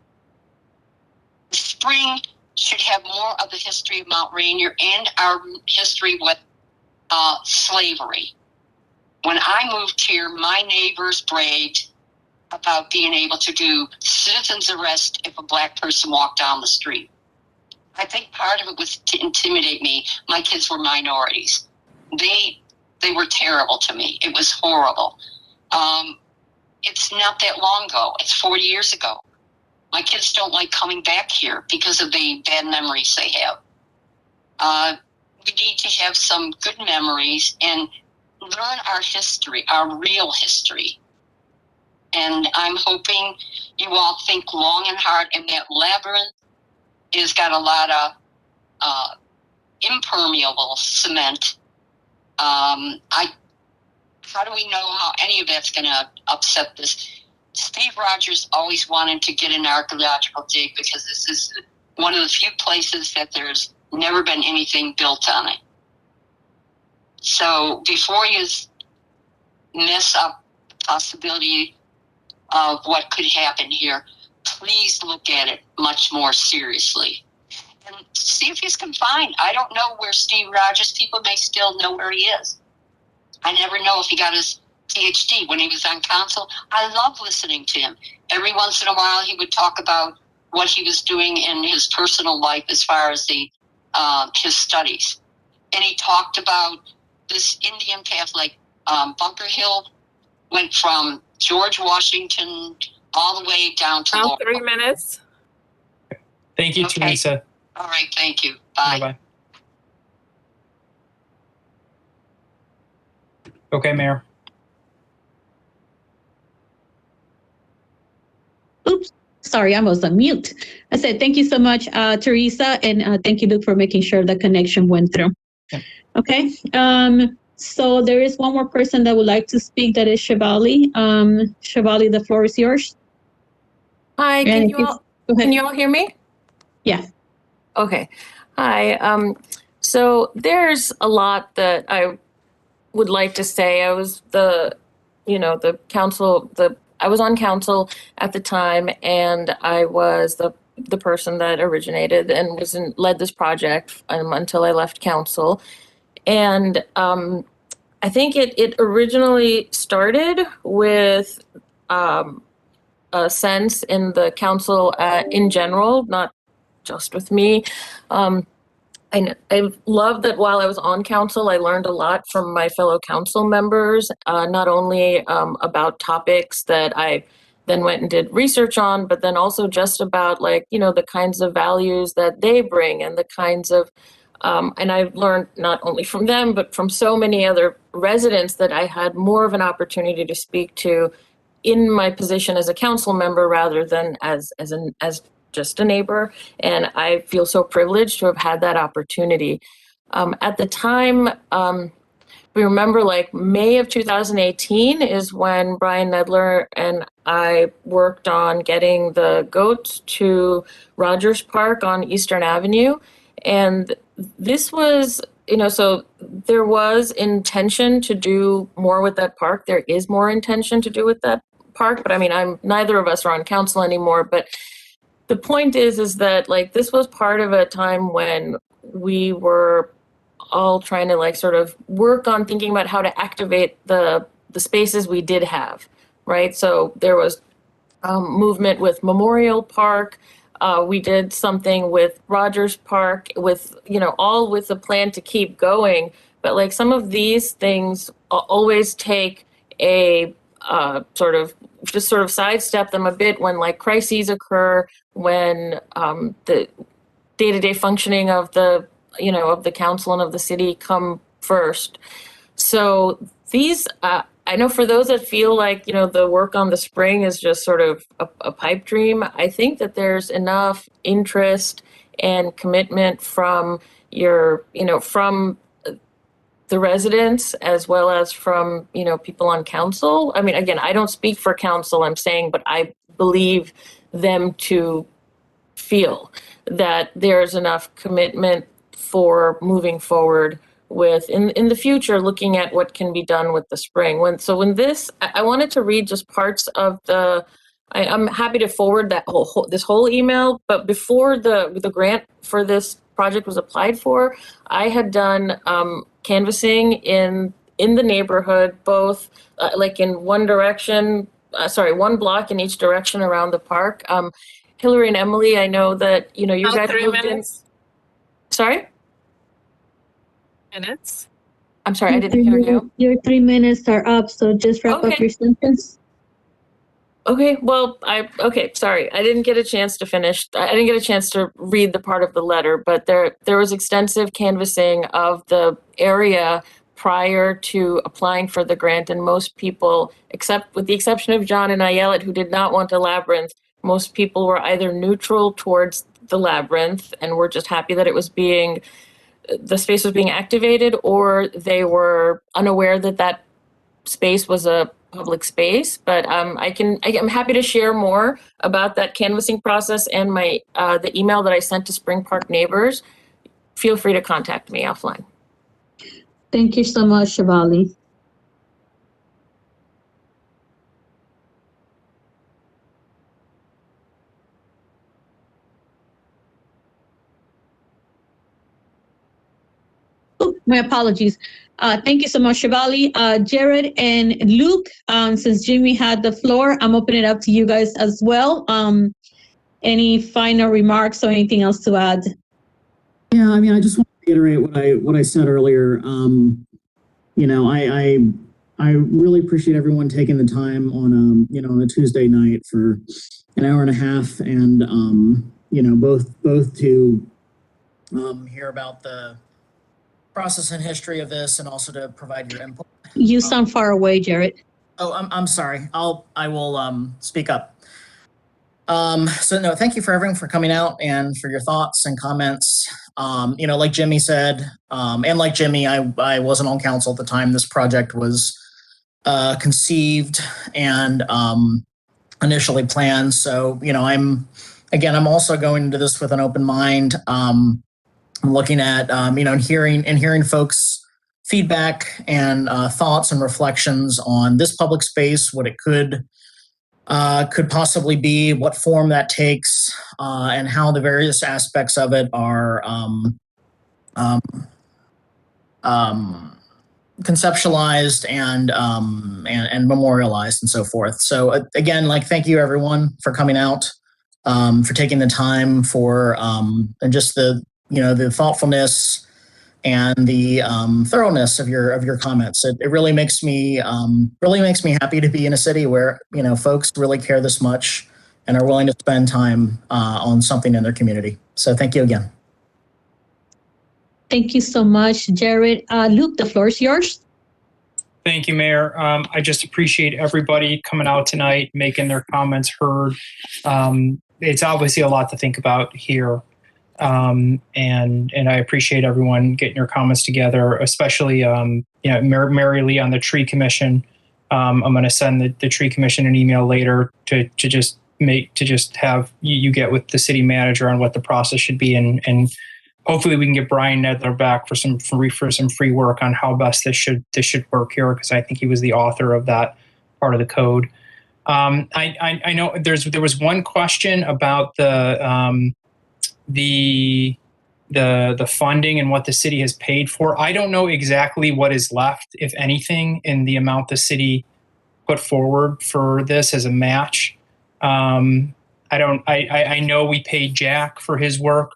spring should have more of the history of Mount Rainier and our history with slavery. When I moved here, my neighbors bragged about being able to do citizen's arrest if a black person walked down the street. I think part of it was to intimidate me. My kids were minorities. They were terrible to me. It was horrible. It's not that long ago. It's 40 years ago. My kids don't like coming back here because of the bad memories they have. We need to have some good memories and learn our history, our real history. And I'm hoping you all think long and hard, and that labyrinth has got a lot of impermeable cement. How do we know how any of that's going to upset this? Steve Rogers always wanted to get an archaeological dig because this is one of the few places that there's never been anything built on it. So before you mess up the possibility of what could happen here, please look at it much more seriously. And see if he's confined. I don't know where Steve Rogers, people may still know where he is. I never know if he got his PhD when he was on council. I love listening to him. Every once in a while he would talk about what he was doing in his personal life as far as the his studies. And he talked about this Indian path, like Bunker Hill went from George Washington all the way down to Now 3 minutes. Thank you, Okay. Teresa. All right, thank you. Bye. Bye-bye. Okay, Mayor. Oops, sorry, I was on mute. I said, thank you so much, Teresa, and thank you, Luke, for making sure the connection went through. Yeah. Okay, so there is one more person that would like to speak, that is Shivali. Shivali, the floor is yours. Hi, And if can you all hear me? Yeah. Okay. Hi. So there's a lot that I would like to say. I was I was on council at the time, and I was the person that originated and led this project until I left council. And I think it originally started with a sense in the council in general, not just with me. I love that while I was on council, I learned a lot from my fellow council members, not only about topics that I then went and did research on, but then also just about the kinds of values that they bring and the kinds of, and I've learned not only from them, but from so many other residents that I had more of an opportunity to speak to in my position as a council member rather than as just a neighbor. And I feel so privileged to have had that opportunity. At the time, we remember May of 2018 is when Brian Nedler and I worked on getting the goats to Rogers Park on Eastern Avenue. And this was, so there was intention to do more with that park. There is more intention to do with that park, but I mean, neither of us are on council anymore, but the point is that this was part of a time when we were all trying to sort of work on thinking about how to activate the spaces we did have, right? So there was movement with Memorial Park. We did something with Rogers Park with, all with a plan to keep going. But some of these things always take a sort of sidestep them a bit when crises occur, when the day-to-day functioning of the council and of the city come first. So these, I know for those that feel the work on the spring is just sort of a pipe dream, I think that there's enough interest and commitment from from the residents as well as from, people on council. I mean, again, I don't speak for council, I'm saying, but I believe them to feel that there's enough commitment for moving forward with in the future, looking at what can be done with the spring. I wanted to read just parts of I'm happy to forward that this whole email, but before the grant for this project was applied for, I had done canvassing in the neighborhood, both in one direction, one block in each direction around the park. Hillary and Emily, I know that, you guys 3 moved minutes. in. Sorry? Minutes. I'm sorry, I didn't hear you. Your 3 minutes are up, so just wrap up your sentence. Okay, well, sorry. I didn't get a chance to finish. I didn't get a chance to read the part of the letter, but there was extensive canvassing of the area prior to applying for the grant, and most people, except with the exception of John and Ayelet, who did not want a labyrinth, most people were either neutral towards the labyrinth and were just happy that the space was being activated, or they were unaware that space was a public space, but I'm happy to share more about that canvassing process and the email that I sent to Spring Park neighbors. Feel free to contact me offline. Thank you so much, Shivali. Oh, my apologies. Thank you so much, Shivali. Jared and Luke, since Jimmy had the floor, I'm opening it up to you guys as well. Any final remarks or anything else to add? Yeah, I mean, I just want to reiterate what I said earlier. You know, I really appreciate everyone taking the time on on a Tuesday night for an hour and a half, and both to hear about the process and history of this, and also to provide your input. You sound far away, Jared. Oh, I'm sorry. I will speak up. So no, thank you for everyone for coming out and for your thoughts and comments. Like Jimmy said, and like Jimmy, I wasn't on council at the time this project was conceived and initially planned. So, I'm also going into this with an open mind. I'm looking at, and hearing folks' feedback and thoughts and reflections on this public space, what it could possibly be, what form that takes, and how the various aspects of it are conceptualized and memorialized and so forth. So again, thank you everyone for coming out, for taking the time, for and just the thoughtfulness and the thoroughness of your comments. It really makes me happy to be in a city where folks really care this much and are willing to spend time on something in their community. So thank you again. Thank you so much, Jared. Luke, the floor is yours. Thank you, Mayor. I just appreciate everybody coming out tonight, making their comments heard. It's obviously a lot to think about here. And I appreciate everyone getting your comments together, especially, Mary Lee on the tree commission. I'm going to send the tree commission an email later to just have you get with the city manager on what the process should be. And hopefully we can get Brian Nedler back for some free work on how best this should work here, because I think he was the author of that part of the code. I know there was one question about the funding and what the city has paid for. I don't know exactly what is left, if anything, in the amount the city put forward for this as a match. I know we paid Jack for his work,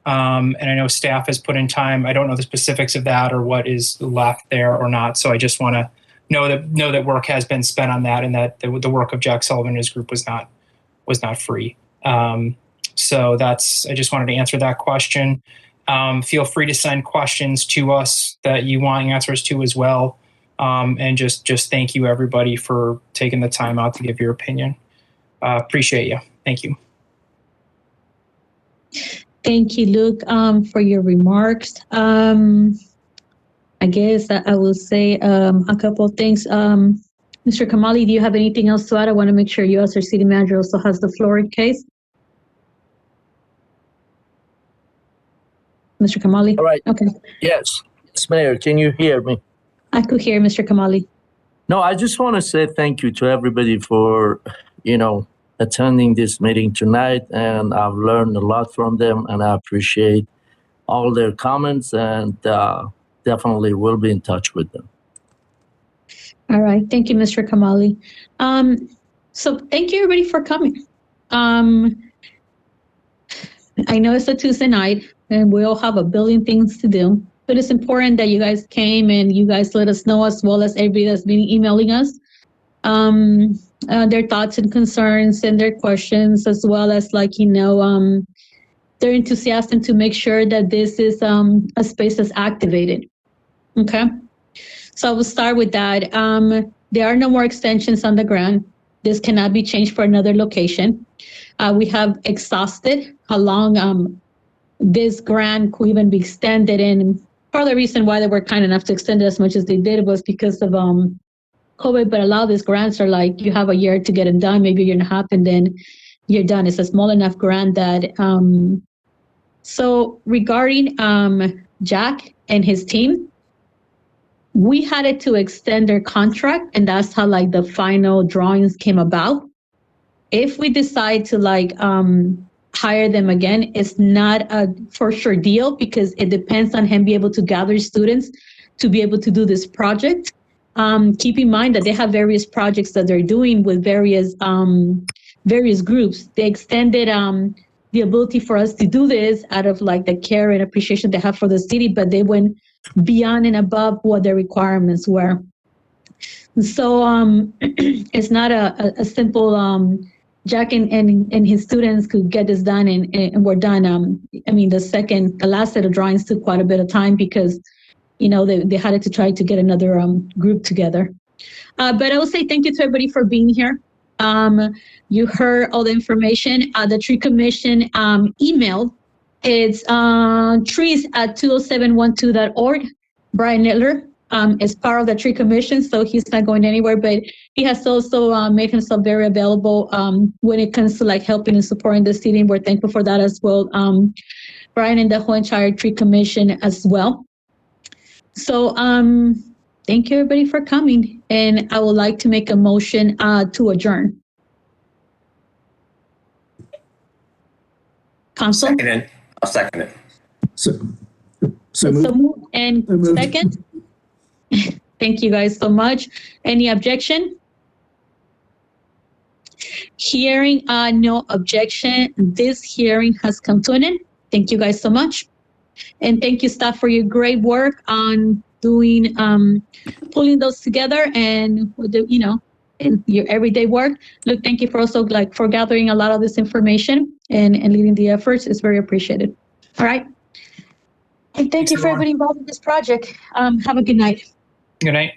and I know staff has put in time. I don't know the specifics of that or what is left there or not. So I just want to know that work has been spent on that, and that the work of Jack Sullivan and his group was not free. So I just wanted to answer that question. Feel free to send questions to us that you want answers to as well. And just thank you everybody for taking the time out to give your opinion. Appreciate you. Thank you. Thank you, Luke, for your remarks. I guess I will say a couple of things. Mr. Kamali, do you have anything else to add? I want to make sure you, as our city manager, also has the floor in case. Mr. Kamali? All right. Okay. Yes, Mayor, can you hear me? I could hear Mr. Kamali. No, I just want to say thank you to everybody for, attending this meeting tonight. And I've learned a lot from them, and I appreciate all their comments, and definitely will be in touch with them. All right. Thank you, Mr. Kamali. So thank you everybody for coming. I know it's a Tuesday night and we all have a billion things to do, but it's important that you guys came and you guys let us know, as well as everybody that's been emailing us, their thoughts and concerns and their questions, as well as their enthusiasm to make sure that this is a space that's activated. Okay. So we'll start with that. There are no more extensions on the grant. This cannot be changed for another location. We have exhausted how long this grant could even be extended. And part of the reason why they were kind enough to extend it as much as they did was because of COVID, but a lot of these grants are like, you have a year to get them done, maybe a year and a half, and then you're done. It's a small enough grant that, so regarding Jack and his team, we had it to extend their contract, and that's how like the final drawings came about. If we decide to like hire them again, it's not a for sure deal because it depends on him being able to gather students to be able to do this project. Keep in mind that they have various projects that they're doing with various groups. They extended the ability for us to do this out of like the care and appreciation they have for the city, but they went beyond and above what their requirements were. So it's not a simple Jack and his students could get this done and we're done. I mean, the last set of drawings took quite a bit of time because, you know, they had to try to get another group together. But I will say thank you to everybody for being here. You heard all the information. The tree commission emailed. It's trees@20712.org. Brian Nittler is part of the tree commission, so he's not going anywhere, but he has also made himself very available when it comes to like helping and supporting the city, and we're thankful for that as well. Brian and the whole entire tree commission as well. So thank you everybody for coming, and I would like to make a motion to adjourn. Council? I'll second it. So moved and second. Thank you guys so much. Any objection? Hearing no objection, this hearing has come to an end. Thank you guys so much. And thank you staff for your great work on doing, pulling those together and with the, you know, in your everyday work. Look, thank you for also like for gathering a lot of this information and leading the efforts. It's very appreciated. All right. And thank you for everybody involved in this project. Have a good night. Good night.